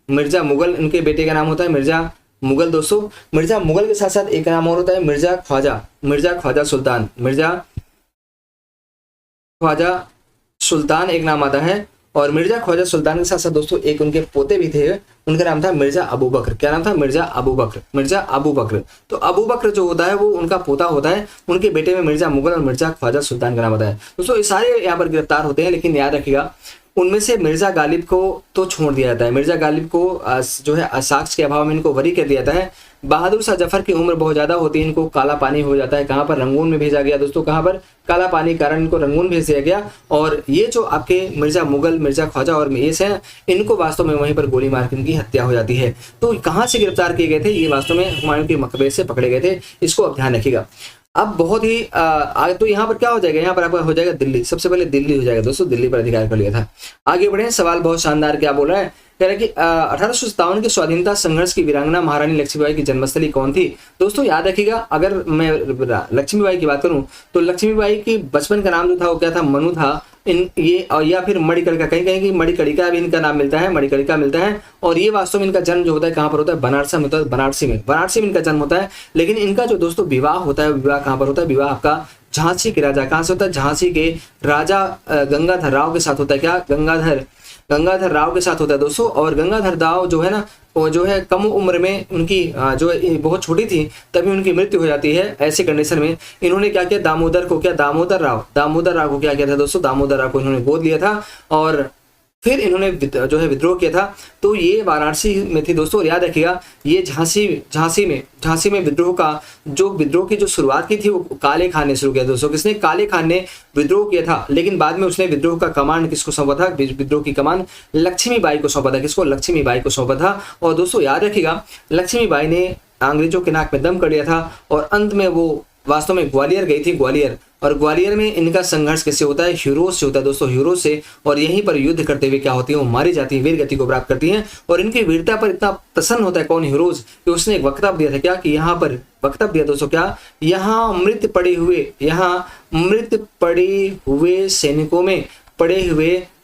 मिर्जा मुगल इनके बेटे का नाम होता है, मिर्जा मुगल दोस्तों। मिर्जा मुगल के साथ साथ एक नाम और होता है, मिर्जा ख्वाजा सुल्तान एक नाम आता है। और मिर्जा ख्वाजा सुल्तान के साथ साथ दोस्तों एक उनके पोते भी थे, उनका नाम था मिर्जा अबू बकर। क्या नाम था, मिर्जा अबू बकर। तो अबू बकर जो होता है वो उनका पोता होता है, उनके बेटे में मिर्जा मुगल और मिर्जा ख्वाजा सुल्तान का नाम आता है दोस्तों। ये सारे यहाँ पर गिरफ्तार होते हैं, लेकिन याद रखिएगा उनमें से मिर्जा गालिब को तो छोड़ दिया जाता है। मिर्जा गालिब को जो है साक्ष्य के अभाव में इनको वरी कर दिया जाता है। बहादुर शाह जफर की उम्र बहुत ज्यादा होती है, इनको काला पानी हो जाता है। कहाँ पर, रंगून में भेजा गया दोस्तों, कहाँ पर, काला पानी कारण इनको रंगून भेज दिया गया। और ये जो आपके मिर्जा मुगल, मिर्जा ख्वाजा और मेस हैं, इनको वास्तव में वहीं पर गोली मार के इनकी हत्या हो जाती है। तो कहाँ से गिरफ्तार किए गए थे, ये वास्तव में हुमायूं के मकबरे से पकड़े गए थे, इसको आप ध्यान रखिएगा। अब बहुत ही आगे तो यहाँ पर क्या हो जाएगा, यहाँ पर आपका हो जाएगा दिल्ली, सबसे पहले दिल्ली हो जाएगा दोस्तों, दिल्ली पर अधिकार कर लिया था। आगे बढ़े, सवाल बहुत शानदार क्या बोल रहा है, कह रहा है कि 1857 के स्वाधीनता संघर्ष की वीरांगना महारानी लक्ष्मीबाई की जन्मस्थली कौन थी। दोस्तों याद रखिएगा, अगर मैं लक्ष्मीबाई की बात करूं तो लक्ष्मीबाई की बचपन का नाम जो था वो क्या था, मनु था। इन ये और या फिर मणिकर्णिका, कहीं कहीं की मणिकर्णिका भी इनका नाम मिलता है, मणिकर्णिका मिलता है। और ये वास्तव में इनका जन्म जो होता है कहाँ पर होता है, बनारस में होता है, बनारसी में इनका जन्म होता है। लेकिन इनका जो दोस्तों विवाह होता है, विवाह कहाँ पर होता है, विवाह आपका झांसी के राजा, कहाँ से होता है, झांसी के राजा गंगाधर राव के साथ होता है। क्या, गंगाधर राव के साथ होता है दोस्तों। और गंगाधर राव जो है ना, वो जो है कम उम्र में उनकी जो है बहुत छोटी थी, तभी उनकी मृत्यु हो जाती है। ऐसे कंडीशन में इन्होंने क्या किया, दामोदर राव को क्या किया था दोस्तों, दामोदर राव को इन्होंने गोद लिया था और फिर इन्होंने जो है विद्रोह किया था। तो ये वाराणसी में थी दोस्तों। और याद रखिएगा, ये झांसी में विद्रोह की जो शुरुआत की थी वो काले खान ने शुरू किया दोस्तों। किसने, काले खान ने विद्रोह किया था। लेकिन बाद में उसने विद्रोह का कमान किसको सौंपा था, विद्रोह की कमान लक्ष्मीबाई को सौंपा था। किसको, लक्ष्मीबाई को सौंपा था। और दोस्तों याद रखिएगा, लक्ष्मीबाई ने अंग्रेजों के नाक में दम कर लिया था और अंत में वो वास्तव में ग्वालियर गई थी, ग्वालियर। और ग्वालियर में इनका संघर्ष किससे होता है, हीरोज से होता है दोस्तों, हीरोज से। और यहीं पर युद्ध करते हुए क्या होती है, वो मारी जाती है, वीर गति को प्राप्त करती हैं। और इनकी वीरता पर इतना प्रसन्न होता है कौन, हीरोज, कि उसने एक वक्तव्य दिया था। क्या, कि यहाँ पर वक्तव्य दिया दोस्तों, क्या, यहाँ मृत पड़े हुए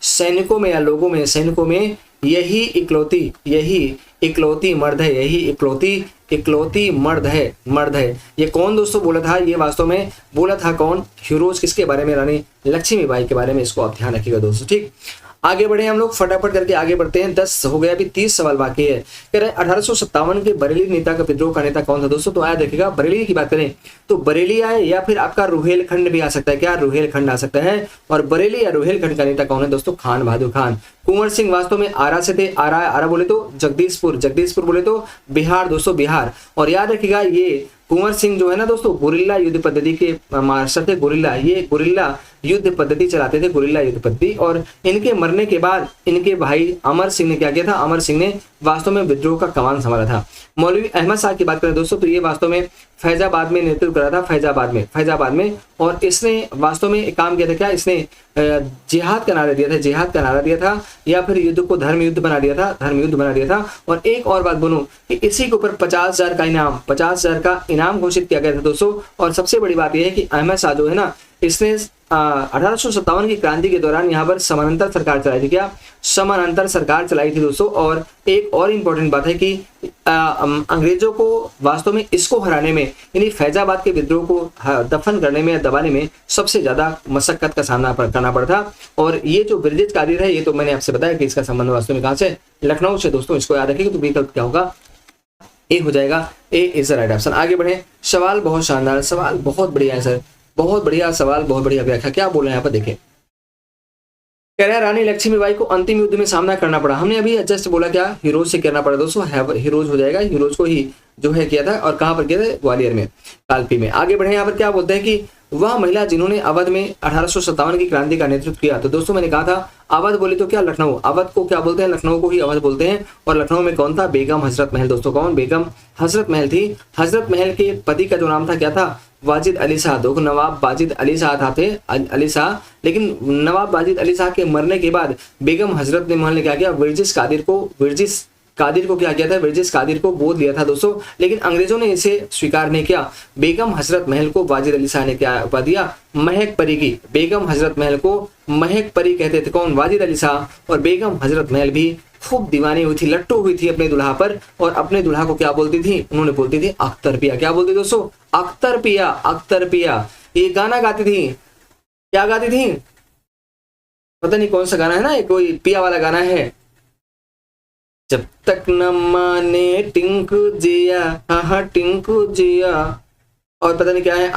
सैनिकों में या लोगों में, सैनिकों में यही इकलौती मर्द है। ये कौन दोस्तों बोला था, ये वास्तव में बोला था कौन, हीरोज। किसके बारे में, रानी लक्ष्मीबाई के बारे में। इसको आप ध्यान रखिएगा दोस्तों, ठीक। आगे बढ़े हम लोग, फटाफट करके आगे बढ़ते हैं। 10 हो गया, अभी 30 सवाल बाकी है। कह रहे 1857 के बरेली नेता का विद्रोह का नेता कौन था दोस्तों। तो आया देखिएगा, बरेली की बात करें तो बरेली आए या फिर आपका रुहेलखंड भी आ सकता है। क्या, रुहेलखंड आ सकता है। और बरेली या रुहेलखंड का नेता कौन है दोस्तों, खान बहादुर खान। कुंवर सिंह वास्तव में आरा से थे, आरा बोले तो जगदीशपुर बोले तो बिहार दोस्तों, बिहार। और याद रखिएगा, ये कुंवर सिंह जो है ना दोस्तों, गुरिल्ला युद्ध पद्धति के मास्टर थे। गुरिल्ला युद्ध पद्धति चलाते थे, गुरिल्ला युद्ध पद्धति। और इनके मरने के बाद इनके भाई अमर सिंह ने क्या किया था, अमर सिंह ने वास्तव में विद्रोह का कमान संभाला था। मौलवी अहमद साहब की बात करें दोस्तों, तो ये वास्तव में फैजाबाद में नेतृत्व करा था, फैजाबाद में। और इसने वास्तव में एक काम किया था। क्या, इसने जिहाद का नारा दिया था या फिर युद्ध को धर्म युद्ध बना दिया था। और एक और बात बोलूं कि इसी के ऊपर 50,000 का इनाम घोषित किया गया था दोस्तों। और सबसे बड़ी बात यह है कि अहमद शाह जो है ना, इसने 1857 की क्रांति के दौरान यहाँ पर समानांतर सरकार चलाई थी। क्या, समानांतर सरकार चलाई थी दोस्तों। और एक और इम्पोर्टेंट बात है कि अंग्रेजों को वास्तव में इसको हराने में, यानी फैजाबाद के विद्रोह को दफन करने में या दबाने में सबसे ज्यादा मशक्कत का सामना करना पड़ा। और ये जो ब्रिजेश कादिर है, ये तो मैंने आपसे बताया कि इसका संबंध वास्तव में कहाँ से, लखनऊ से दोस्तों। इसको याद रखिएगा। तो विकल्प क्या होगा, ए हो जाएगा, ए इज द राइट ऑप्शन। आगे बढ़े, सवाल बहुत शानदार, सवाल बहुत बढ़िया है सर, बहुत बढ़िया सवाल, बहुत बढ़िया व्याख्या। क्या बोल रहे हैं यहाँ पर देखें, कह रहे हैं रानी लक्ष्मीबाई को अंतिम युद्ध में सामना करना पड़ा। हमने अभी जस्ट बोला क्या, हीरोज से करना पड़ा दोस्तों, हीरोज हो जाएगा, हीरोज को ही जो है किया था। और कहां पर किया था, ग्वालियर में, कालपी में। आगे बढ़े, यहाँ पर क्या बोलते हैं कि वह महिला जिन्होंने अवध में 1857 की क्रांति का नेतृत्व किया। तो दोस्तों मैंने कहा था अवध बोले तो क्या, लखनऊ। अवध को क्या बोलते हैं, लखनऊ को ही अवध बोलते हैं। और लखनऊ में कौन था, बेगम हजरत महल दोस्तों। कौन, बेगम हजरत महल थी। हजरत महल के पति का जो नाम था क्या था, वाजिद अली शाह। देखो, नवाब वाजिद अली शाह थे, अली शाह। लेकिन नवाब वाजिद अली शाह के मरने के बाद बेगम हजरत महल ने क्या किया, वर्जिश कादिर को क्या किया था, वर्जिश कादिर को गोद लिया था दोस्तों। लेकिन अंग्रेजों ने इसे स्वीकार नहीं किया। बेगम हजरत महल को वाजिद अली शाह ने क्या उपाधि दिया, महक परी की। बेगम हजरत महल को महक परी कहते थे कौन, वाजिद अली शाह। और बेगम हजरत महल भी खूब दीवानी हुई थी, लट्टू हुई थी अपने दुल्हा पर। और अपने दुल्हा को क्या बोलती थी, उन्होंने बोलती थी अख्तर पिया। क्या बोलती थी दोस्तों, अख्तर पिया। ये गाना गाती थी, क्या गाती थी, पता नहीं कौन सा गाना है ना, कोई पिया वाला गाना है, जब तक न माने टिंकू जिया, हाँ टिंकू जिया, और पता नहीं क्या है,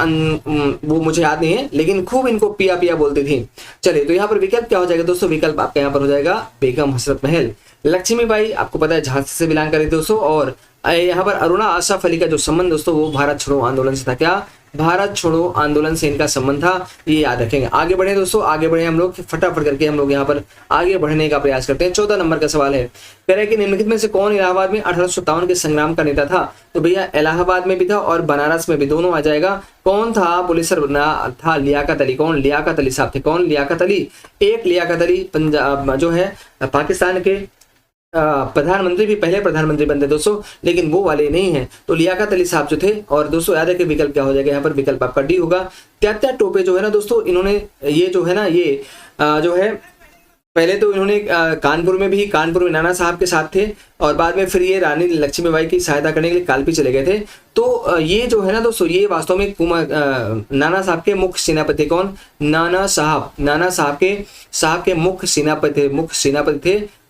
वो मुझे याद नहीं है। लेकिन खूब इनको पिया पिया बोलती थी। चलिए, तो यहाँ पर विकल्प क्या हो जाएगा दोस्तों, विकल्प आपका यहाँ पर हो जाएगा बेगम हजरत महल। लक्ष्मीबाई आपको पता है झांसी से बिलोंग कर रही थी दोस्तों। और यहाँ पर अरुणा आसफ अली का जो संबंध दोस्तों, वो भारत छोड़ो आंदोलन से था। क्या, भारत छोड़ो आंदोलन से इनका संबंध था, ये याद रखेंगे। आगे बढ़े दोस्तों, आगे बढ़े हम लोग फटाफट करके हम लोग यहाँ पर आगे बढ़ने का प्रयास करते हैं। 14 नंबर का सवाल है, कह रहे हैं कि निम्नलिखित में से कौन इलाहाबाद में 1857 के संग्राम का नेता था? तो भैया इलाहाबाद में भी था और बनारस में भी, दोनों आ जाएगा। कौन था? पुलिसर था लियाकत अली। कौन? लियाकत अली साहब थे। कौन? लियाकत अली। एक लियाकत अली पंजाब जो है पाकिस्तान के प्रधानमंत्री भी, पहले प्रधानमंत्री बनते दोस्तों, लेकिन वो वाले नहीं है। तो लियाकत अली साहब जो थे। और दोस्तों याद रखिए विकल्प क्या हो जाएगा यहाँ पर, विकल्प आपका डी होगा। त्यात्या टोपे जो है ना दोस्तों, इन्होंने ये जो है ना ये जो है पहले तो इन्होंने कानपुर में नाना साहब के साथ थे और बाद में फिर ये रानी लक्ष्मीबाई की सहायता करने के लिए कालपी चले गए थे। तो ये जो है ना दोस्तों, ये वास्तव में नाना साहब के मुख्य सेनापति। कौन? नाना साहब के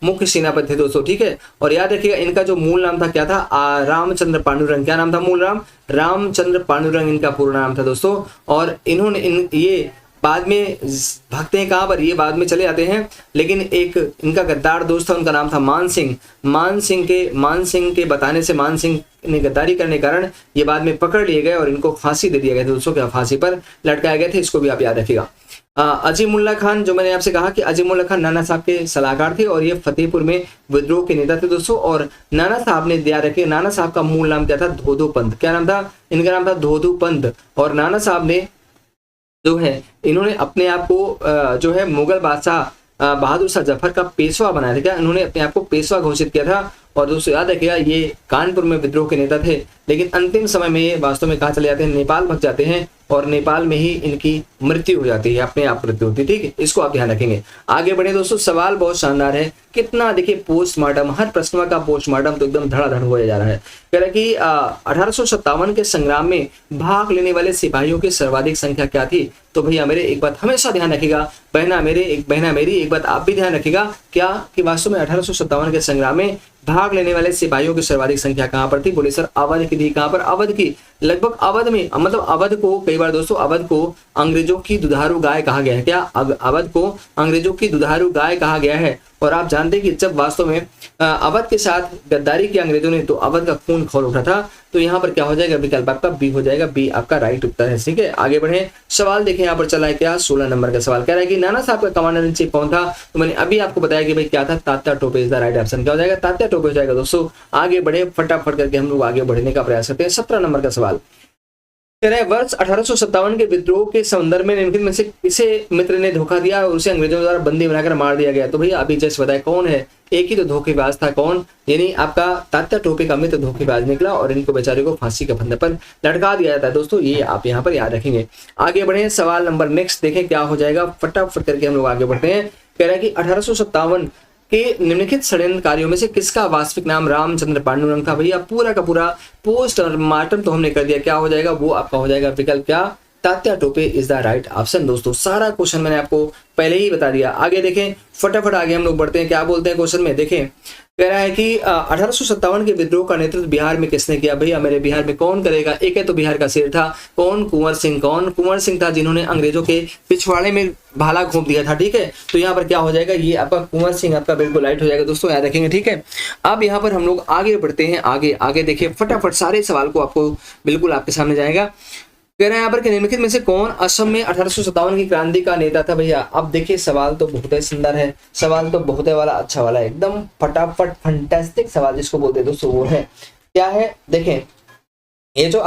मुख्य सेनापति थे दोस्तों, ठीक है। और याद रखिएगा इनका जो मूल नाम था क्या था? रामचंद्र पांडुरंग। क्या नाम था मूल नाम? रामचंद्र पांडुरंग इनका पूर्ण नाम था दोस्तों। और इन्होंने ये बाद में भागते हैं कहाँ पर, ये बाद में चले जाते हैं, लेकिन एक इनका गद्दार दोस्त था, उनका नाम था मान सिंह। मान सिंह के बताने से, मान सिंह ने गद्दारी करने के कारण ये बाद में पकड़ लिए गए और इनको फांसी दे दिया गया था दोस्तों। क्या? फांसी पर लटकाए गए थे, इसको भी आप याद रखिएगा। अजीमुल्ला खान, जो मैंने आपसे कहा कि अजीमुल्ला खान नाना साहब के सलाहकार थे और ये फतेहपुर में विद्रोह के नेता थे दोस्तों। और नाना साहब ने दिया रखे, नाना साहब का मूल नाम क्या था? धोधो पंत। क्या नाम था? इनका नाम था धोधो पंत। और नाना साहब ने जो है इन्होंने अपने आप को जो है मुगल बादशाह बहादुर शाह जफर का पेशवा बनाया था। क्या? इन्होंने अपने आप को पेशवा घोषित किया था। और दोस्तों याद रखिएगा ये कानपुर में विद्रोह के नेता थे, लेकिन अंतिम समय में ये वास्तव में कहाँ चले जाते हैं? नेपाल भग जाते हैं और नेपाल में ही इनकी मृत्यु हो जाती है, अपने आप मृत्यु होती है, ठीक है। इसको आप ध्यान रखेंगे। आगे बढ़े दोस्तों, सवाल बहुत शानदार है। कितना देखिए पोस्टमार्टम, हर प्रश्न का पोस्टमार्टम तो एकदम धड़ाधड़ होया जा रहा है। कह रहा है कि 1857 के संग्राम में भाग लेने वाले सिपाहियों की सर्वाधिक संख्या क्या थी? तो भैया मेरे एक बात हमेशा ध्यान रखिएगा, बहना मेरी एक बात आप भी ध्यान रखिएगा, क्या कि वास्तव में 1857 के संग्राम में भाग लेने वाले सिपाहियों की सर्वाधिक संख्या कहां पर थी? बोले सर अवध की थी। कहां पर? अवध की। लगभग अवध में, मतलब अवध को कई बार दोस्तों अवध को अंग्रेजों की दुधारू गाय कहा गया है। क्या? अवध को अंग्रेजों की दुधारू गाय कहा गया है। और आप जानते हैं कि जब वास्तव में अवध के साथ गद्दारी की अंग्रेजों ने, तो अवध का खून खौल उठा था। तो यहाँ पर क्या हो जाएगा? विकल्प आपका बी हो जाएगा। बी आपका राइट उत्तर है, ठीक है। आगे बढ़े, सवाल देखें यहाँ पर चला है क्या? 16 नंबर का सवाल कह रहा है कि नाना साहब का कमांडर इन चीफ कौन था? तो मैंने अभी आपको बताया कि भाई क्या था? Tatya Tope is the right option. क्या हो जाएगा? तात्या टोपे हो जाएगा दोस्तों। आगे बढ़े, फटाफट करके हम लोग आगे बढ़ने का प्रयास करते हैं। 17 नंबर का सवाल कह रहे हैं वर्ष 1857 के विद्रोह के संदर्भ में निम्नलिखित में से किसे मित्र ने धोखा दिया और उसे अंग्रेजों द्वारा बंदी बनाकर मार दिया गया? तो भैया अभी जस्ट बताया कौन है? एक ही तो धोखेबाज था। कौन? यानी आपका तात्या टोपे का मित्र धोखेबाज निकला और इनको बेचारे को फांसी के फंदे पर लटका दिया जाता है दोस्तों। ये आप यहाँ पर याद रखेंगे। आगे बढ़े, सवाल नंबर नेक्स्ट देखें क्या हो जाएगा, फटाफट करके हम लोग आगे बढ़ते हैं। कह रहा है कि 1857 के निम्नलिखित षड्यंत्रकारियों में से किसका वास्तविक नाम रामचंद्र पांडुरंग था? भैया पूरा का पूरा पोस्टमार्टम तो हमने कर दिया। क्या हो जाएगा? वो आपका हो जाएगा विकल्प क्या? Tatya Tope is the right option दोस्तों। सारा क्वेश्चन मैंने आपको पहले ही बता दिया। आगे देखें, फटाफट आगे हम लोग बढ़ते हैं। क्या बोलते हैं क्वेश्चन में? देखें, कह रहा है कि 1857 के विद्रोह का नेतृत्व बिहार में किसने किया? भैया मेरे बिहार में कौन करेगा? एक है तो बिहार का शेर था। कौन? कुंवर सिंह। कौन? कुंवर सिंह था, जिन्होंने अंग्रेजों के पिछवाड़े में भाला घोंप दिया था, ठीक है। तो यहाँ पर क्या हो जाएगा? ये आपका कुंवर सिंह आपका बिल्कुल राइट हो जाएगा दोस्तों, याद रखेंगे, ठीक है। अब यहाँ पर हम लोग आगे बढ़ते हैं। आगे देखिए फटाफट, सारे सवाल को आपको बिल्कुल आपके सामने जाएगा। कह रहे हैं यहाँ पर कि निम्नलिखित में से कौन असम में 1857 की क्रांति का नेता था? भैया अब देखिए सवाल तो बहुत ही सुंदर है, सवाल तो बहुत वाला अच्छा वाला है, एकदम फटाफट फंटास्टिक सवाल जिसको बोलते हैं दोस्तों, वो है क्या है? देखें, ये जो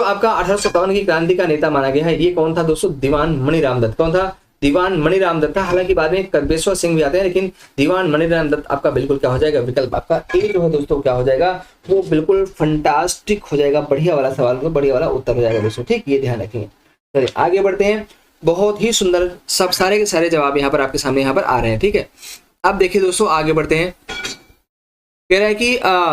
आपका 1857 की क्रांति का नेता माना गया है, ये कौन था दोस्तों? दीवान मणिराम दत्त। कौन था? दीवान मणिराम दत्त था। हालांकि बाद में करबेश्वर सिंह भी आते हैं, लेकिन दीवान मणिराम दत्त आपका बिल्कुल क्या हो जाएगा? विकल्प आपका ए जो है दोस्तों क्या हो जाएगा? वो बिल्कुल फंटास्टिक हो जाएगा, बढ़िया वाला सवाल, बढ़िया वाला उत्तर हो जाएगा दोस्तों, ठीक। ये ध्यान रखेंगे। चलिए आगे बढ़ते हैं। बहुत ही सुंदर सब सारे के सारे जवाब यहाँ पर आपके सामने यहाँ पर आ रहे हैं, ठीक है। अब देखिए दोस्तों आगे बढ़ते हैं। कह रहा है कि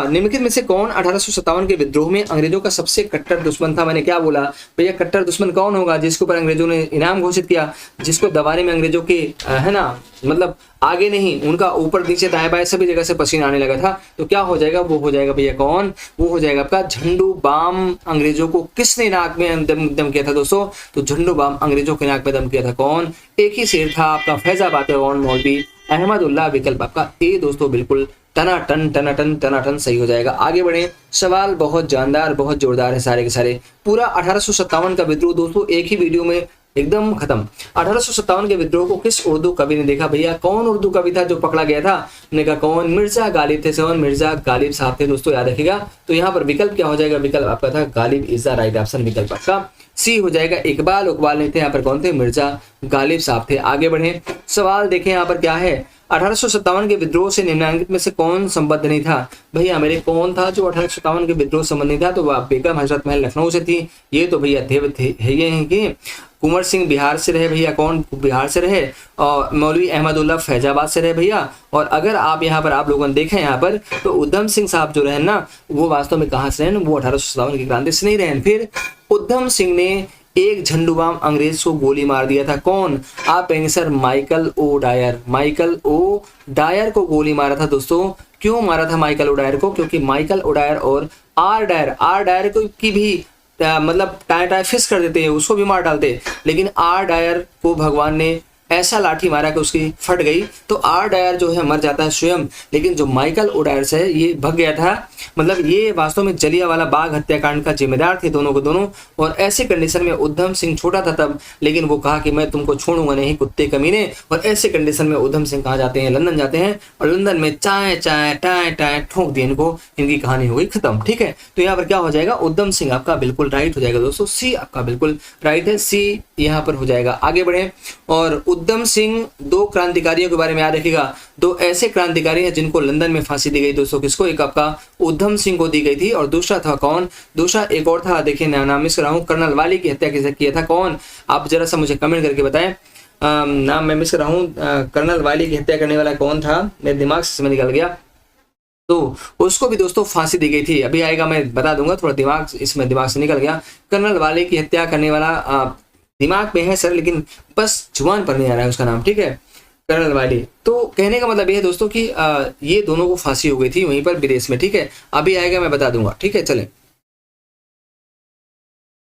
निम्नलिखित में से कौन 1857 के विद्रोह में अंग्रेजों का सबसे कट्टर दुश्मन था? मैंने क्या बोला भैया? कट्टर दुश्मन कौन होगा? जिसके ऊपर अंग्रेजों ने इनाम घोषित किया, जिसको दबाने में अंग्रेजों के है ना, मतलब आगे नहीं, उनका ऊपर नीचे दाएं बाएं सभी जगह से पसीना आने लगा था। तो क्या हो जाएगा? वो हो जाएगा भैया कौन? वो हो जाएगा आपका झंडू बाम। अंग्रेजों को किसने नाक में दम किया था दोस्तों? तो झंडू बाम अंग्रेजों के नाक में दम किया था। कौन? एक ही शेर था आपका, फैजाबाद का मौलवी अहमदुल्लाह। विकल्प आपका ए दोस्तों बिल्कुल टनाटन टनाटन टनाटन सही हो जाएगा। आगे बढ़े, सवाल बहुत जानदार बहुत जोरदार है सारे के सारे। पूरा 1857 का विद्रोह दोस्तों एक ही वीडियो में एकदम खत्म। 1857 के विद्रोह को किस उर्दू कवि ने देखा भैया? कौन उर्दू कवि था जो पकड़ा गया था? ने कहा कौन? मिर्जा गालिब थे। कौन? मिर्जा गालिब साहब थे दोस्तों, याद रखिएगा। तो यहाँ पर विकल्प क्या हो जाएगा? विकल्प आपका था Ghalib is the right option, विकल्प आपका सी हो जाएगा। इकबाल उकबाल नहीं थे, यहाँ पर कौन थे? मिर्जा गालिब साहब थे। आगे बढ़े, सवाल देखें यहाँ पर क्या है। 1857 के विद्रोह से निम्नलिखित में से कौन संबद्ध नहीं था? भैया मेरे कौन था जो 1857 के विद्रोह संबंध नहीं था? तो वह बेगम हजरत महल लखनऊ से थी। ये तो भैया थे ये हैं कि कुंवर सिंह बिहार से रहे भैया। कौन बिहार से रहे? और मौलवी अहमदुल्लाह फैजाबाद से रहे भैया। और अगर आप यहाँ पर आप लोगों ने देखें यहाँ पर तो उधम सिंह साहब जो रहे ना, वो वास्तव में कहाँ से रहे? वो 1857 की क्रांति से नहीं रहे। फिर उधम सिंह ने एक झंडूबाम अंग्रेज को गोली मार दिया था। कौन? आप कहेंगे sir Michael O'Dwyer. Michael O'Dwyer को गोली मारा था दोस्तों। क्यों मारा था माइकल ओ डायर को? क्योंकि माइकल ओ डायर और आर डायर को की भी मतलब टाई फिक्स कर देते हैं, उसको भी मार डालते। लेकिन आर डायर को भगवान ने ऐसा लाठी मारा कि उसकी फट गई, तो आर डायर जो है मर जाता है स्वयं। लेकिन जो माइकल ओ डायर है ये भग गया था। मतलब ये वास्तव में जलियांवाला बाग हत्याकांड का जिम्मेदार थे दोनों को दोनों। और ऐसे कंडीशन में उधम सिंह छोटा था तब, लेकिन वो कहा कि मैं तुमको छोड़ूंगा नहीं कुत्ते कमीने। और ऐसे कंडीशन में उधम सिंह कहाँ जाते हैं? लंदन जाते हैं। और लंदन में चाय चाय टाय टाय ठोक दिए इनको, इनकी कहानी हो गई खत्म। ठीक है, तो यहाँ पर क्या हो जाएगा? उधम सिंह आपका बिल्कुल राइट हो जाएगा दोस्तों। सी आपका बिल्कुल राइट है, सी यहाँ पर हो जाएगा। आगे बढ़े, और उधम सिंह दो क्रांतिकारियों के बारे में याद रखिएगा। दो ऐसे क्रांतिकारी हैं जिनको लंदन में फांसी दी गई दोस्तों। किसको? एक आपका उधम सिंह को दी गई थी, और दूसरा था कौन? दूसरा एक और था, देखिए नाम मिस कर रहा हूँ, कर्नल वाली की हत्या किसे किया था? कौन? आप जरा सा मुझे कमेंट करके बताएं। नाम मैं मिस कर रहा हूँ, कर्नल वाली की हत्या करने वाला कौन था? मेरे दिमाग से निकल गया। तो उसको भी दोस्तों फांसी दी गई थी। अभी आएगा मैं बता दूंगा, थोड़ा दिमाग से निकल गया। कर्नल वाले की हत्या करने वाला दिमाग में है सर, लेकिन बस जुबान पर नहीं आ रहा है उसका नाम। ठीक है, कर्नल वाली। तो कहने का मतलब ये है दोस्तों कि ये दोनों को फांसी हो गई थी वहीं पर विदेश में। ठीक है, अभी आएगा मैं बता दूंगा। ठीक है, चलें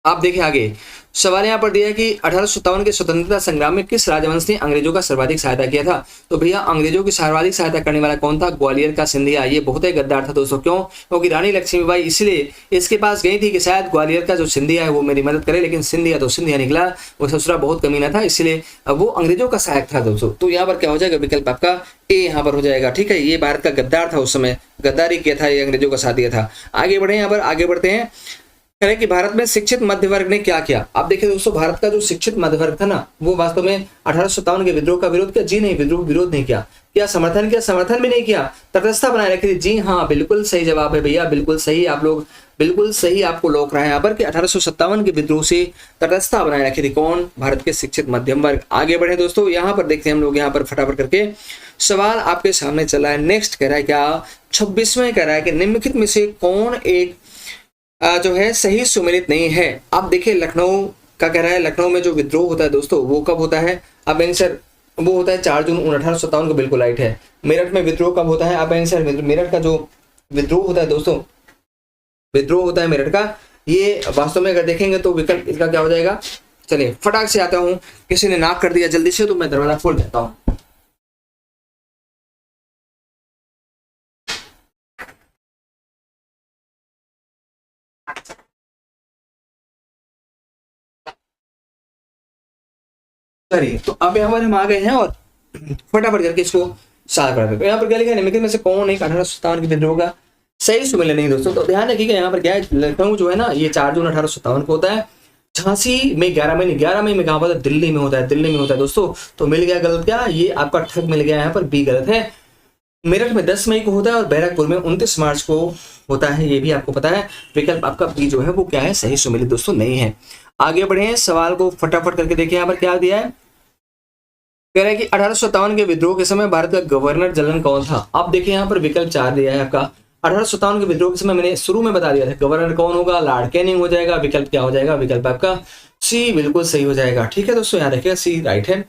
आप देखिए आगे। सवाल यहाँ पर दिया है कि 1857 के स्वतंत्रता संग्राम में किस राजवंश ने अंग्रेजों का सर्वाधिक सहायता किया था? तो भैया अंग्रेजों की सर्वाधिक सहायता करने वाला कौन था? ग्वालियर का सिंधिया। ये बहुत ही गद्दार था दोस्तों। क्यों? क्योंकि रानी लक्ष्मीबाई इसलिए इसके पास गई थी कि शायद ग्वालियर का जो सिंधिया है वो मेरी मदद करे, लेकिन सिंधिया तो सिंधिया निकला, वो ससुरा बहुत कमीना था, इसलिए वो अंग्रेजों का सहायक था दोस्तों। तो यहाँ पर क्या हो जाएगा? विकल्प आपका ए यहाँ पर हो जाएगा। ठीक है, ये भारत का गद्दार था, उस समय गद्दारी किया था, ये अंग्रेजों का साथ दिया था। आगे बढ़े, यहाँ पर आगे बढ़ते हैं। कह कि भारत में शिक्षित मध्य वर्ग ने क्या किया? आप देखिए दोस्तों, भारत का जो शिक्षित मध्य वर्ग था ना, वो वास्तव में 1857 के विद्रोह का विरोध किया। जी नहीं, विरोध नहीं किया। क्या समर्थन किया? समर्थन भी नहीं किया। तटस्थता बनाए रखी थी। जी हाँ, बिल्कुल सही जवाब है भैया, बिल्कुल सही। आप लोग बिल्कुल सही आपको लौक रहा है यहाँ पर कि 1857 के विद्रोह से तटस्थता बनाए रखी थी। कौन? भारत के शिक्षित मध्यम वर्ग। आगे बढ़े दोस्तों, यहाँ पर देखते हैं हम लोग यहाँ पर फटाफट करके सवाल आपके सामने चला है। नेक्स्ट कह रहा है क्या? 26वें कह रहा है कि निम्नलिखित में से कौन एक जो है सही सुमेलित नहीं है? आप देखिए लखनऊ का कह रहा है। लखनऊ में जो विद्रोह होता है दोस्तों वो कब होता है? आप आंसर वो होता है 4 जून 1857 को, बिल्कुल राइट है। मेरठ में विद्रोह कब होता है? आप आंसर मेरठ का जो विद्रोह होता है दोस्तों, विद्रोह होता है मेरठ का, ये वास्तव में अगर देखेंगे तो विकल्प इसका क्या हो जाएगा? चलिए फटाक से आता हूँ। किसी ने नाक कर दिया जल्दी से, तो मैं दरवाजा खोल देता हूँ। चलिए, तो अब यहाँ पर हम आ गए हैं और फटाफट करके इसको साफ कर देते हैं। यहाँ पर क्या लिखा है? निम्नलिखित में से कौन एक 1857 के विद्रोह का सही सुमेलित नहीं दोस्तों? तो ध्यान रखिएगा, यहाँ पर क्या है, लखनऊ जो है ना ये 4 जून 1857 को होता है। झांसी में 11 मई में कहाँ पर? दिल्ली में होता है, दिल्ली में होता है दोस्तों। तो मिल गया गलत क्या? ये आपका ठग मिल गया, यहाँ पर बी गलत है। मेरठ में 10 मई को होता है और बैरकपुर में 29 मार्च को होता है, ये भी आपको पता है। विकल्प आपका बी जो है वो क्या है? सही सुमेलित दोस्तों नहीं है। आगे बढ़े, सवाल को फटाफट करके देखिए यहाँ पर क्या दिया है। कह रहे हैं कि 1857 के विद्रोह के समय भारत का गवर्नर जनरल कौन था? आप देखिए यहाँ पर विकल्प 4 दिया है आपका। 1857 के विद्रोह के समय मैंने शुरू में बता दिया था, गवर्नर कौन होगा? लॉर्ड कैनिंग हो जाएगा। विकल्प क्या हो जाएगा? विकल्प आपका सी बिल्कुल सही हो जाएगा। ठीक है दोस्तों, याद रखिएगा सी राइट है।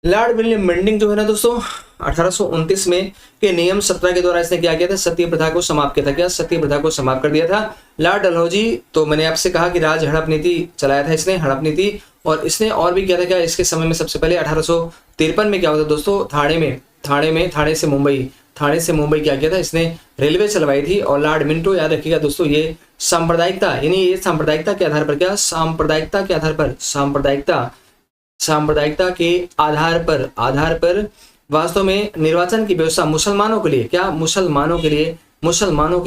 लॉर्ड विलियम बेंटिंक जो है ना दोस्तों 1829 में के नियम 17 के द्वारा इसने क्या किया था? सत्य प्रथा को समाप्त किया था। क्या? सत्य प्रथा को समाप्त कर दिया था। लॉर्ड डलहौजी, तो मैंने आपसे कहा कि राज हड़प नीति चलाया था इसने, हड़प नीति। और इसने और भी किया था क्या इसके समय में? सबसे पहले 1853 में क्या होता दोस्तों? थाने से मुंबई ठाणे से मुंबई क्या किया था, इसने रेलवे चलवाई थी। और लॉर्ड मिंटो, याद रखिएगा दोस्तों, ये सांप्रदायिकता, यानी ये सांप्रदायिकता के आधार पर क्या, सांप्रदायिकता के आधार पर, सांप्रदायिकता के आधार पर वास्तव में निर्वाचन की व्यवस्था मुसलमानों के लिए, क्या, मुसलमानों के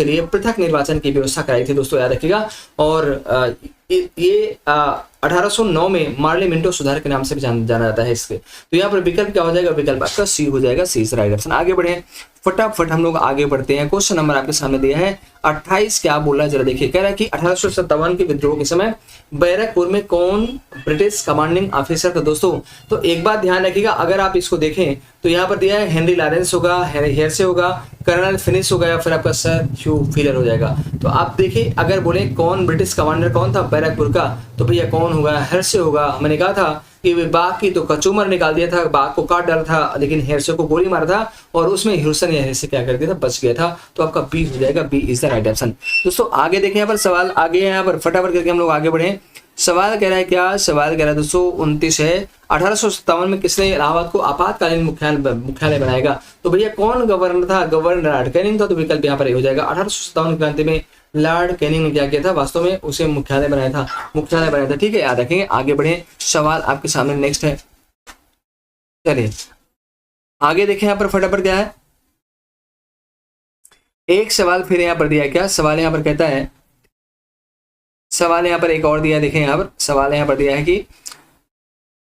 लिए पृथक निर्वाचन की व्यवस्था कराई थी दोस्तों, याद रखिएगा। और ये 1809 में मार्ले मिंटो सुधार के नाम से भी जाना जाता है इसके। तो यहाँ पर विकल्प क्या हो जाएगा, विकल्प आपका सी हो जाएगा, सी इज राइट ऑप्शन। आगे बढ़े, फटाफट हम लोग आगे बढ़ते हैं। क्वेश्चन नंबर आपके सामने दिया है 28, क्या बोल रहा है जरा देखिए। कह रहा है कि 1857 के विद्रोह के समय बैरकपुर में कौन ब्रिटिश कमांडिंग ऑफिसर था दोस्तों। तो एक बात ध्यान रखिएगा, अगर आप इसको देखें तो यहाँ पर दिया है हेनरी लॉरेंस होगा, हेयरसे होगा, कर्नल फिनिश होगा, या फिर आपका सर ह्यू व्हीलर हो जाएगा। तो आप देखिए, अगर बोले कौन ब्रिटिश कमांडर कौन था बैरकपुर का, तो भैया कौन होगा, हेयरसे होगा। मैंने कहा था कि बाघ की तो कचूमर निकाल दिया था, बाघ को काट डाला था, लेकिन हेयरसे को गोली मारा था और उसमें ह्यूसन या हेयरसे क्या कर दिया था, बच गया था। तो आपका बी हो जाएगा, B is the right option. दोस्तों आगे देखें, यहाँ पर सवाल आगे है, यहाँ पर फटाफट करके हम लोग आगे बढ़े। सवाल कह रहा है क्या, सवाल कह रहा है दोस्तों 29 है, 1857 में किसने इलाहाबाद को आपातकालीन मुख्यालय बनाएगा। तो भैया कौन गवर्नर था, गवर्नर लॉर्ड कैनिंग था। तो विकल्प यहाँ पर हो जाएगा, 1857 क्रांति में लॉर्ड कैनिंग ने क्या किया था, वास्तव में उसे मुख्यालय बनाया था। ठीक है, याद रखेंगे। आगे बढ़े, सवाल आपके सामने नेक्स्ट है, चलिए आगे देखें। यहाँ पर फटाफट क्या है, एक सवाल फिर यहाँ पर दिया, क्या सवाल यहाँ पर कहता है, सवाल यहाँ पर एक और दिया, देखें यहाँ पर सवाल यहाँ पर दिया है कि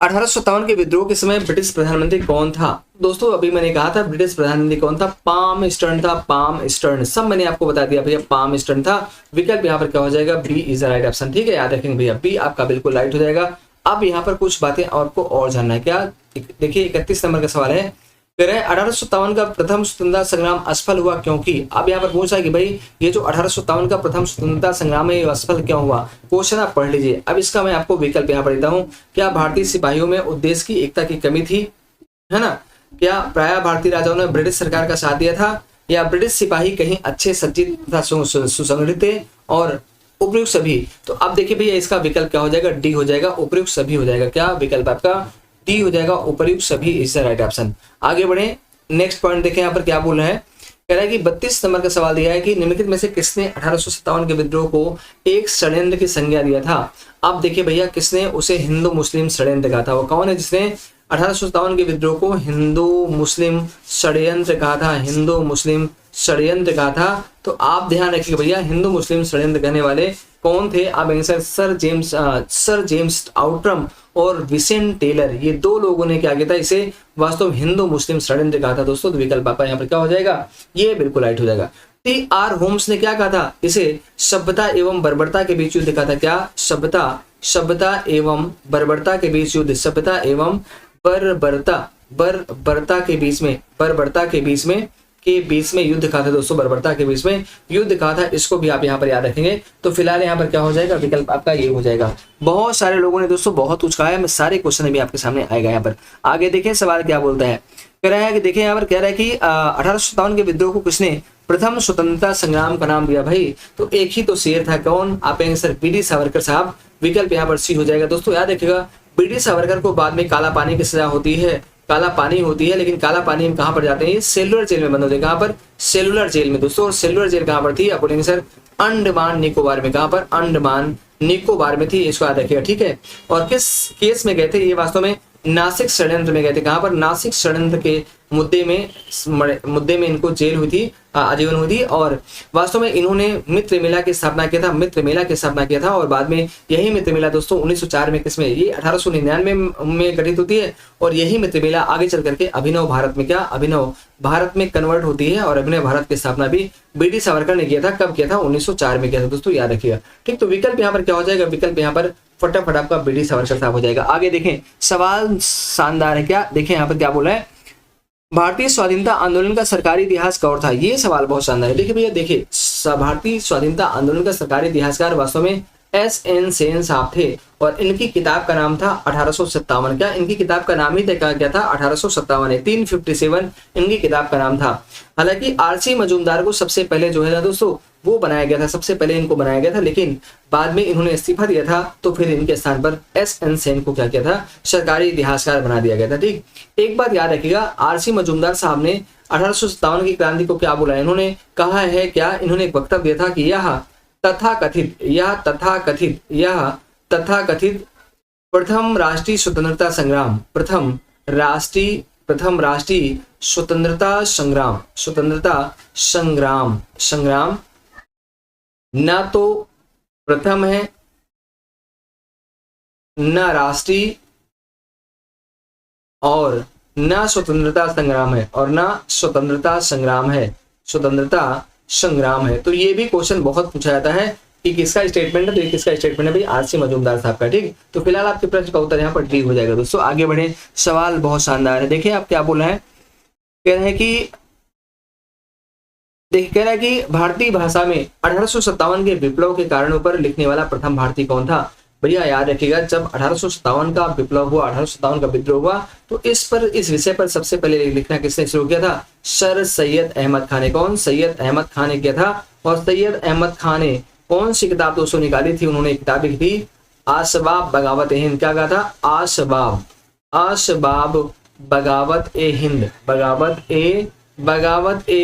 1857 के विद्रोह के समय ब्रिटिश प्रधानमंत्री कौन था। दोस्तों अभी मैंने कहा था ब्रिटिश प्रधानमंत्री कौन था, पाम स्टर्न, सब मैंने आपको बता दिया भैया, पाम स्टर्न था। विकल्प यहाँ पर क्या हो जाएगा, B is the right option. ठीक है, याद रखेंगे भैया, बी आपका बिल्कुल राइट हो जाएगा। अब यहाँ पर कुछ बातें आपको और जानना है, क्या देखिए 31 नंबर का सवाल है, कह रहे हैं 1857 का प्रथम स्वतंत्रता संग्राम असफल हुआ क्योंकि। अब यहाँ पर पूछा है कि भाई ये जो 1857 का प्रथम स्वतंत्रता संग्राम है ये असफल क्यों हुआ, क्वेश्चन आप पढ़ लीजिए। अब इसका मैं आपको विकल्प यहाँ पर देता हूँ। क्या भारतीय सिपाहियों में उद्देश्य की एकता की कमी थी, है ना, क्या प्राय भारतीय राजाओं ने ब्रिटिश सरकार का साथ दिया था, या ब्रिटिश सिपाही कहीं अच्छे सज्जित तथा सुसंगठित थे, और उपयुक्त सभी। तो अब देखिए भैया इसका विकल्प क्या हो जाएगा, डी हो जाएगा, उपयुक्त सभी हो जाएगा। क्या विकल्प आपका डी हो जाएगा, उपयुक्त सभी इज द राइट ऑप्शन। आगे बढ़े, नेक्स्ट पॉइंट देखें यहाँ पर क्या बोल रहा है, कह रहा है कि 32 नंबर का सवाल दिया है कि निम्नलिखित में से किसने 1857 के विद्रोह को एक षड्यंत्र की संज्ञा दिया था। अब देखिए भैया किसने उसे हिंदू मुस्लिम षड्यंत्र कहा था, वो कौन है जिसने 1857 के विद्रोह को हिंदू मुस्लिम षड्यंत्र कहा था, हिंदू मुस्लिम षड्यंत्र कहा था। तो आप ध्यान रखिएगा भैया, हिंदू मुस्लिम षड्यंत्र कहने वाले कौन थे। आप आंसर सर जेम्स आउट्रम और विसेंट टेलर, ये दो लोगों ने क्या किया था, इसे वास्तव हिंदू मुस्लिम षड्यंत्र कहा था दोस्तों। तो विकल्प आपका यहाँ पर क्या हो जाएगा, ये बिल्कुल राइट हो जाएगा। टी.आर. होम्स ने क्या कहा था, इसे सभ्यता एवं बर्बरता के बीच युद्ध कहा था। क्या सभ्यता एवं बर्बरता के बीच युद्ध, सभ्यता एवं बर्बरता के बीच में युद्ध कहा था दोस्तों, बर्बरता के बीच में युद्ध कहा था। इसको भी आप यहाँ पर याद रखेंगे। तो फिलहाल यहाँ पर क्या हो जाएगा, विकल्प आपका ये हो जाएगा। बहुत सारे लोगों ने दोस्तों बहुत कुछ कहा है, मैं सारे क्वेश्चन भी आपके सामने आएगा। यहाँ पर आगे देखें सवाल क्या बोलता है, कह रहा है कि देखिए यहाँ पर कह रहा है कि 1857 के विद्रोह को किसने प्रथम स्वतंत्रता संग्राम का नाम दिया भाई। तो एक ही तो शेर था, कौन, आप आंसर बी.डी. सावरकर साहब। विकल्प यहाँ पर सी हो जाएगा दोस्तों। याद रखिएगा बी.डी. सावरकर को बाद में काला पानी की सजा होती है, काला पानी होती है, लेकिन काला पानी में कहां पर जाते हैं, सेलुलर जेल में बंद होते हैं। कहां पर, सेलुलर जेल में दोस्तों। और सेलुलर जेल कहां पर थी, आप बोलेंगे सर अंडमान निकोबार में। कहां पर, अंडमान निकोबार में थी, इसको याद रखिएगा। ठीक है, और किस केस में गए थे, ये वास्तव में नासिक षड्यंत्र में गए थे। कहां पर, नासिक षड्यंत्र के मुद्दे में इनको जेल हुई थी, आजीवन हुई थी। और वास्तव में इन्होंने मित्र मेला की स्थापना किया था, और बाद में यही मित्र मेला दोस्तों 1904 में किसमें, ये 1899 में गठित होती है। और यही मित्र मेला आगे चल करके अभिनव भारत में कन्वर्ट होती है। और अभिनव भारत की स्थापना भी बी.डी. सावरकर ने किया था। कब किया था, 1904 में किया था दोस्तों, याद रखिएगा। ठीक, तो विकल्प यहाँ पर क्या हो जाएगा, विकल्प यहाँ पर फटाफट आपका बी.डी. सावरकर साहब हो जाएगा। आगे देखें, सवाल शानदार है। क्या देखें यहाँ पर क्या बोला है, भारतीय स्वाधीनता आंदोलन का सरकारी इतिहास कौन था। ये सवाल बहुत शानदार है। देखिए भैया, देखिए भारतीय स्वाधीनता आंदोलन का सरकारी इतिहासकार वास्तव में S.N. सेन साहब थे। और इनकी किताब का नाम था 1857। क्या इनकी किताब का नाम ही देखा गया था 1857 है, 357 इनकी किताब का नाम था। हालांकि R.C. मजूमदार को सबसे पहले जो है ना दोस्तों, वो बनाया गया था, सबसे पहले इनको बनाया गया था, लेकिन बाद में इन्होंने इस्तीफा दिया था, तो फिर इनके स्थान पर एस.एन. सेन को क्या किया था, सरकारी इतिहासकार बना दिया गया था। ठीक, एक बात याद रखिएगा, आर.सी. मजूमदार साहब ने 1857 की क्रांति को क्या बोला, इन्होंने कहा है क्या, इन्होंने एक वक्तव्य दिया था कि यह तथाकथित प्रथम राष्ट्रीय स्वतंत्रता संग्राम न तो प्रथम है, न राष्ट्रीय और न स्वतंत्रता संग्राम है, स्वतंत्रता संग्राम है। तो ये भी क्वेश्चन बहुत पूछा जाता है कि किसका स्टेटमेंट है, तो ये किसका स्टेटमेंट है भाई, आर.सी. मजूमदार साहब का। ठीक, तो फिलहाल आपके प्रश्न का उत्तर यहाँ पर डी हो जाएगा। दोस्तों आगे बढ़े, सवाल बहुत शानदार है। देखिए आप क्या बोल रहे हैं, कह रहे हैं कि भारतीय भाषा में 1857 के विप्लव के कारणों पर लिखने वाला प्रथम भारतीय कौन था। भैया याद रखिएगा, जब 1857 का विप्लव हुआ, 1857 का विद्रोह हुआ, तो इस विषय पर सबसे पहले लिखना किसने शुरू किया था, सर सैयद अहमद खान ने। कौन, सैयद अहमद खान ने किया था। और सैयद अहमद खान ने कौन सी किताब दोस्तों निकाली थी, उन्होंने किताब लिखी थी आसबाब बगावत ए हिंद। क्या कहा था, आसबाब बगावत ए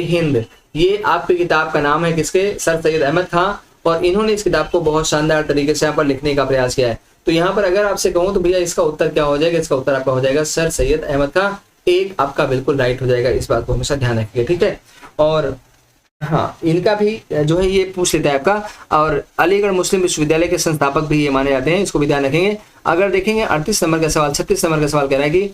हिंद। ये आपकी किताब का नाम है, किसके, सर सैयद अहमद खान, और इन्होंने इस किताब को बहुत शानदार तरीके से यहाँ पर लिखने का प्रयास किया है। तो यहाँ पर अगर आपसे कहूँ तो भैया इसका उत्तर क्या हो जाएगा, इसका उत्तर आपका हो जाएगा सर सैयद अहमद खान। एक आपका बिल्कुल राइट हो जाएगा, इस बात को हमेशा ध्यान रखिएगा। ठीक है, और हाँ, इनका भी जो है ये पूछ लेता है आपका। और अलीगढ़ मुस्लिम विश्वविद्यालय के संस्थापक भी ये माने जाते हैं, इसको भी ध्यान रखेंगे। अगर देखेंगे 38 नंबर का सवाल, 36 नंबर का सवाल कह रहा है कि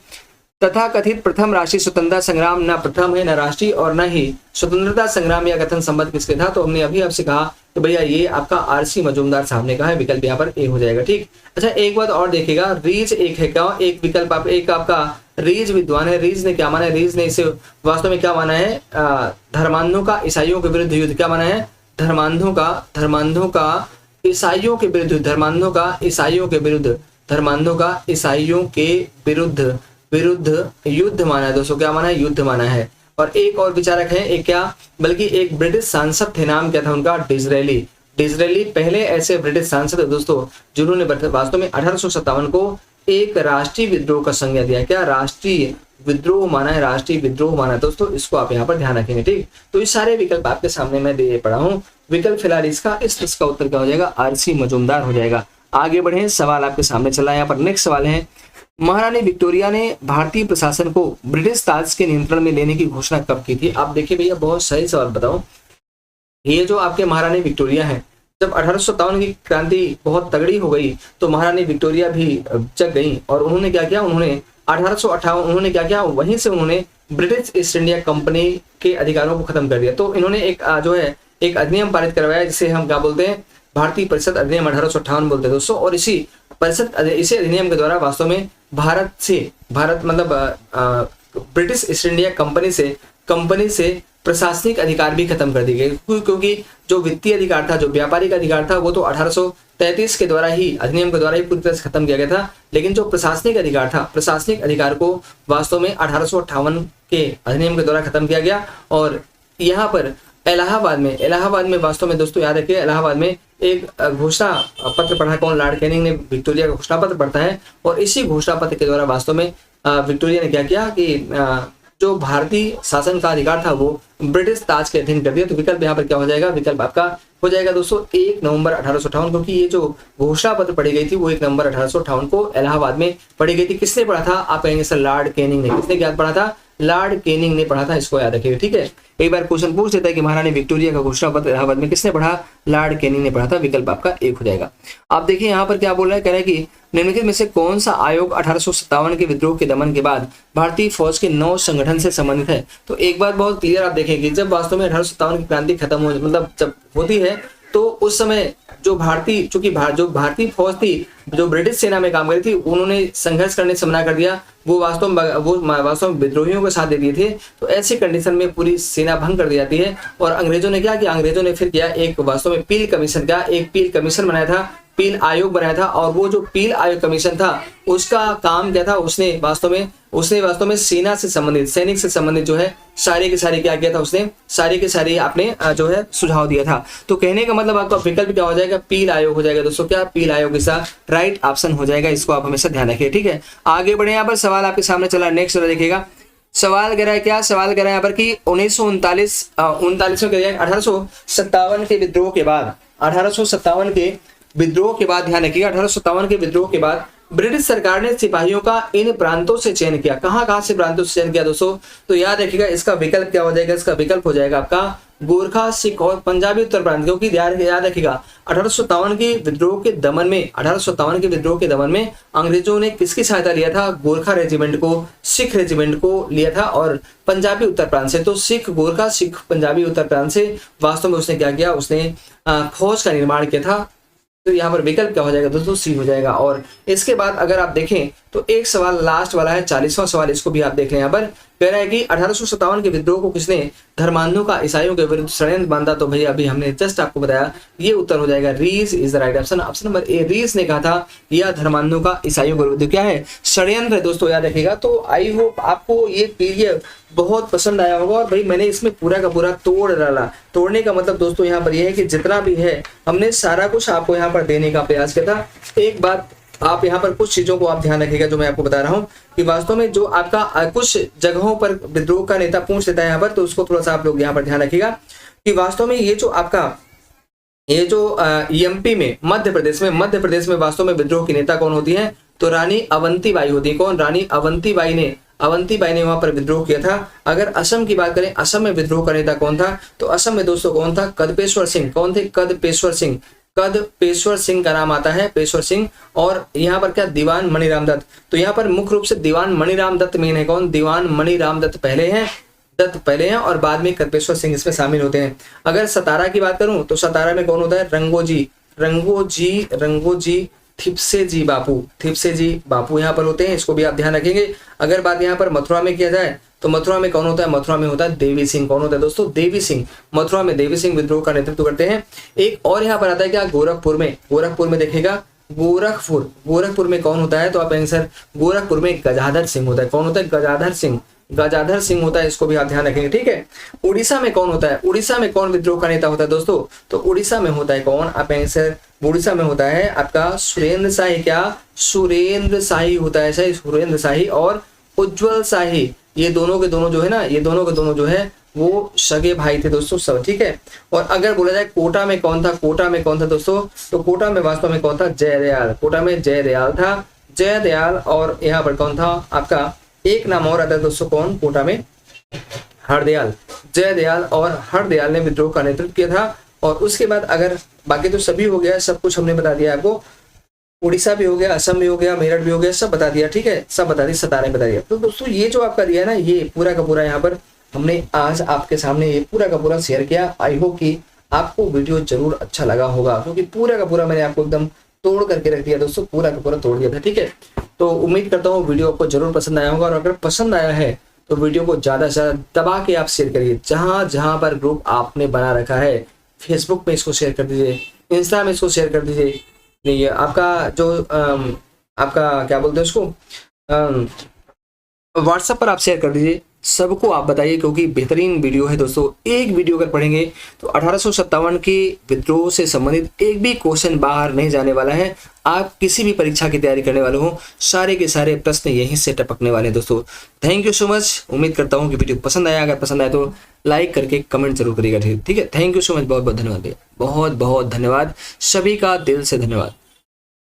तथाकथित प्रथम राष्ट्रीय स्वतंत्रता संग्राम न प्रथम है, न राष्ट्रीय और न ही स्वतंत्रता संग्राम या कथन संबंध किसके था। तो हमने अभी आपसे कहा तो भैया ये आपका आर.सी. मजूमदार साहब ने कहा है, विकल्प यहाँ पर ए हो जाएगा। ठीक, अच्छा एक बात और देखिएगा, रीज एक है क्या, एक विकल्प एक आपका रीज विद्वान है। रीज ने क्या माना है, रीज ने इसे वास्तव में क्या माना है, धर्मांधों का ईसाइयों के विरुद्ध युद्ध। क्या माना है, धर्मांधों का ईसाइयों के विरुद्ध युद्ध माना है दोस्तों। क्या माना है, युद्ध माना है। और एक और विचारक है, एक क्या बल्कि एक ब्रिटिश सांसद थे, नाम क्या था उनका, डिजरेली पहले ऐसे ब्रिटिश सांसद दोस्तों जिन्होंने वास्तव में 1857 को एक राष्ट्रीय विद्रोह का संज्ञा दिया। क्या, राष्ट्रीय विद्रोह माना है दोस्तों, इसको आप यहाँ पर ध्यान रखेंगे। ठीक, तो इस सारे विकल्प आपके सामने मैं दे पड़ा हूँ। विकल्प फिलहाल इसका इसका उत्तर क्या हो जाएगा, आर.सी. मजूमदार हो जाएगा। आगे बढ़े, सवाल आपके सामने चला है। यहाँ पर नेक्स्ट सवाल है, महारानी विक्टोरिया ने भारतीय प्रशासन को ब्रिटिश ताज के नियंत्रण में लेने की घोषणा कब की थी। आप देखिए भैया, बहुत सही सवाल बताओ। ये जो आपके महारानी विक्टोरिया है, जब 1857 की क्रांति बहुत तगड़ी हो गई तो महारानी विक्टोरिया भी जग गई, और उन्होंने क्या किया, उन्होंने 1858 उन्होंने क्या किया, वहीं से उन्होंने ब्रिटिश ईस्ट इंडिया कंपनी के अधिकारों को खत्म कर दिया। तो इन्होंने एक जो है एक अधिनियम पारित करवाया, जिसे हम क्या बोलते हैं, भारतीय परिषद अधिनियम 1858 बोलते हैं दोस्तों। और इसी अधिनियम के द्वारा वास्तव में भारत मतलब ब्रिटिश ईस्ट इंडिया कंपनी से प्रशासनिक अधिकार भी खत्म कर दी गई, क्योंकि जो वित्तीय अधिकार था, जो व्यापारिक अधिकार था, वो तो 1833 के द्वारा ही, अधिनियम के द्वारा ही पूरी तरह से खत्म किया गया था। लेकिन जो प्रशासनिक अधिकार था, प्रशासनिक अधिकार को वास्तव में 1858 के अधिनियम के द्वारा खत्म किया गया। और यहाँ पर इलाहाबाद में वास्तव में दोस्तों याद रखिए, इलाहाबाद में एक घोषणा पत्र पढ़ा, कौन, लॉर्ड कैनिंग ने विक्टोरिया का घोषणा पत्र पढ़ता है। और इसी घोषणा पत्र के द्वारा वास्तव में विक्टोरिया ने क्या किया कि जो भारतीय शासन का अधिकार था वो ब्रिटिश ताज के अधीन कर दिया। तो विकल्प यहाँ पर क्या हो जाएगा, विकल्प आपका हो जाएगा दोस्तों 1 नवंबर 1858, क्योंकि ये जो घोषणा पत्र पढ़ी गई थी वो 1 नवंबर 1858 को इलाहाबाद में पढ़ी गई थी। किसने पढ़ा था, आप कहेंगे सर लॉर्ड कैनिंग ने। किसने क्या पढ़ा था, लॉर्ड कैनिंग ने पढ़ा था, इसको याद रखिएगा। ठीक है, एक बार क्वेश्चन पूछ देता है कि महारानी विक्टोरिया का घोषणा पत्र इलाहाबाद में किसने पढ़ा, लॉर्ड कैनिंग ने पढ़ा था। विकल्प आपका 1 हो जाएगा। आप देखिए यहाँ पर क्या बोल रहा है, कह रहा है कि निम्नलिखित में से कौन सा आयोग 1857 के विद्रोह के दमन के बाद भारतीय फौज के 9 संगठन से संबंधित है। तो एक बात बहुत क्लियर आप देखेंगे, जब वास्तव में 1857 की क्रांति खत्म हो, मतलब जब होती है, तो उस समय जो भारतीय फौज थी, जो ब्रिटिश सेना में काम करी थी, उन्होंने संघर्ष करने से मना कर दिया। वो वास्तव में विद्रोहियों के साथ दे दिए थे। तो ऐसी कंडीशन में पूरी सेना भंग कर दी जाती है। और अंग्रेजों ने क्या किया, अंग्रेजों ने फिर किया एक वास्तव में पील कमीशन बनाया था। पील आयोग बनाया था, और वो जो पील आयोग कमीशन था उसका काम क्या था, उसने वास्तव में सेना से संबंधित, सैनिक से संबंधित जो है सारे के सारे क्या किया था, उसने सारे के सारे आपने जो है सुझाव दिया था। तो कहने का मतलब आपका विकल्प क्या हो जाएगा, पील आयोग हो जाएगा दोस्तों। क्या पील आयोग इसका राइट ऑप्शन हो जाएगा, इसको आप हमेशा ध्यान रखिए। ठीक है, आगे बढ़े। यहाँ पर सवाल आपके सामने चला, नेक्स्ट देखिएगा। सवाल कह रहा है क्या, सवाल कह रहा है यहाँ पर कि 1939 में 1857 के विद्रोह के बाद, 1857 के विद्रोह के बाद, ध्यान रखिएगा, 1857 के विद्रोह के बाद ब्रिटिश सरकार ने सिपाहियों का इन प्रांतों से चयन किया। कहां से प्रांतों से चयन किया दोस्तों, तो याद रखिएगा इसका विकल्प क्या हो जाएगा, इसका विकल्प हो जाएगा आपका गोरखा, सिख और पंजाबी उत्तर प्रांत। क्योंकि याद रखिएगा 1857 के विद्रोह के दमन में, 1857 के विद्रोह के दमन में अंग्रेजों ने किसकी सहायता लिया था, गोरखा रेजिमेंट को, सिख रेजिमेंट को लिया था, और पंजाबी उत्तर प्रांत से। तो सिख, गोरखा, सिख, पंजाबी उत्तर प्रांत से वास्तव में उसने क्या किया, उसने फौज का निर्माण किया था। तो यहाँ पर विकल्प क्या हो जाएगा दोस्तों, सी हो जाएगा। और इसके बाद अगर आप देखें तो एक सवाल लास्ट वाला है, 40वां सवाल, इसको भी आप देख लें। यहाँ पर कह रहा है कि 1857 के विद्रोह को किसने धर्मांधों का ईसाइयों के विरुद्ध षड्यंत्र बांधा, तो भैया अभी हमने जस्ट आपको बताया, ये उत्तर हो जाएगा Reece is the right option. Option number A, Reece ने कहा था यह धर्मांधों का ईसाइयों के विरुद्ध क्या है, षड्यंत्र है दोस्तों, याद रखिएगा। तो आई होप आपको ये पीडीएफ बहुत पसंद आया होगा, और भाई मैंने इसमें पूरा का पूरा तोड़ डाला। तोड़ने का मतलब दोस्तों यहाँ पर यह है कि जितना भी है हमने सारा कुछ आपको यहाँ पर देने का प्रयास किया था। एक बात आप यहाँ पर कुछ चीजों को आप ध्यान रखिएगा जो मैं आपको बता रहा हूँ, कि वास्तव में जो आपका कुछ जगहों पर विद्रोह का नेता पूछ लेता है यहाँ पर, तो उसको थोड़ा सा आप लोग यहाँ पर ध्यान रखिएगा कि वास्तव में ये जो आपका ये जो एमपी में, मध्य प्रदेश में वास्तव में विद्रोह की नेता कौन होती है, तो रानी अवंतीबाई होती है। कौन, रानी अवंतीबाई ने वहां पर विद्रोह किया था। अगर असम की बात करें, असम में विद्रोह का नेता कौन था, तो असम में दोस्तों कौन था, कदपेश्वर सिंह। कौन थे, कदपेश्वर सिंह का नाम आता है, पेश्वर सिंह। और यहाँ पर क्या, दीवान मणिराम दत्त। तो यहाँ पर मुख्य रूप से दीवान मणिराम दत्त मेन है। कौन, दीवान मणिराम दत्त पहले हैं और बाद में कदपेश्वर सिंह इसमें शामिल होते हैं। अगर सतारा की बात करूं तो सतारा में कौन होता है, रंगोजी थिप्से जी बापू यहाँ पर होते हैं, इसको भी आप ध्यान रखेंगे। अगर बात यहाँ पर मथुरा में किया जाए तो मथुरा में कौन होता है, मथुरा में होता है देवी सिंह। कौन होता है दोस्तों, देवी सिंह। मथुरा में देवी सिंह विद्रोह का नेतृत्व करते हैं। एक और यहाँ पर आता है क्या, गोरखपुर में देखिएगा, गोरखपुर में कौन होता है, तो आप आंसर, गोरखपुर में गजाधर सिंह होता है। कौन होता है, गजाधर सिंह होता है, इसको भी आप ध्यान रखेंगे। ठीक है, उड़ीसा में कौन होता है, उड़ीसा में कौन विद्रोह का नेता होता है दोस्तों, तो उड़ीसा में होता है कौन, आप आंसर, उड़ीसा में होता है आपका सुरेंद्र शाही। क्या, सुरेंद्र शाही होता है, सही, सुरेंद्र शाही और उज्जवल शाही, ये दोनों के दोनों जो है ना, ये दोनों के दोनों जो है वो सगे भाई थे दोस्तों सब। ठीक है, और अगर बोला जाए कोटा में कौन था, दोस्तों, तो कोटा में वास्तव में कौन था, जयदयाल। कोटा में जयदयाल था, जयदयाल। और यहाँ पर कौन था आपका, एक नाम और आता है दोस्तों, कौन, कोटा में हरदयाल। जयदयाल और हरदयाल ने विद्रोह का नेतृत्व किया था। और उसके बाद अगर बाकी तो सभी हो गया, सब कुछ हमने बता दिया आपको, उड़ीसा भी हो गया, असम भी हो गया, मेरठ भी हो गया, सब बता दिया। ठीक है, सब बता दिया, सतारा बता दिया। तो दोस्तों ये जो आपका दिया है ना, ये पूरा का पूरा यहाँ पर हमने आज आपके सामने ये पूरा का पूरा शेयर किया। आई होप कि आपको वीडियो जरूर अच्छा लगा होगा, क्योंकि पूरा का पूरा मैंने आपको एकदम तोड़ करके रख दिया दोस्तों, पूरा का पूरा तोड़ दिया था। ठीक है, तो उम्मीद करता हूँ वीडियो आपको जरूर पसंद आया होगा, और अगर पसंद आया है तो वीडियो को ज्यादा से ज्यादा दबा के आप शेयर करिए। जहां पर ग्रुप आपने बना रखा है, फेसबुक पे इसको शेयर कर दीजिए, इंस्टा में इसको शेयर कर दीजिए, नहीं आपका जो आपका क्या बोलते हैं उसको, व्हाट्सएप पर आप शेयर कर दीजिए, सबको आप बताइए, क्योंकि बेहतरीन वीडियो है दोस्तों। एक वीडियो अगर पढ़ेंगे तो 1857 के विद्रोह से संबंधित एक भी क्वेश्चन बाहर नहीं जाने वाला है। आप किसी भी परीक्षा की तैयारी करने वाले हो, सारे के सारे प्रश्न यहीं से टपकने वाले हैं दोस्तों। Thank you so much. उम्मीद करता हूँ कि वीडियो पसंद आया। अगर पसंद आया तो लाइक करके कमेंट जरूर करिएगा। ठीक है, थैंक यू सो मच, बहुत बहुत धन्यवाद, बहुत बहुत धन्यवाद, सभी का दिल से धन्यवाद।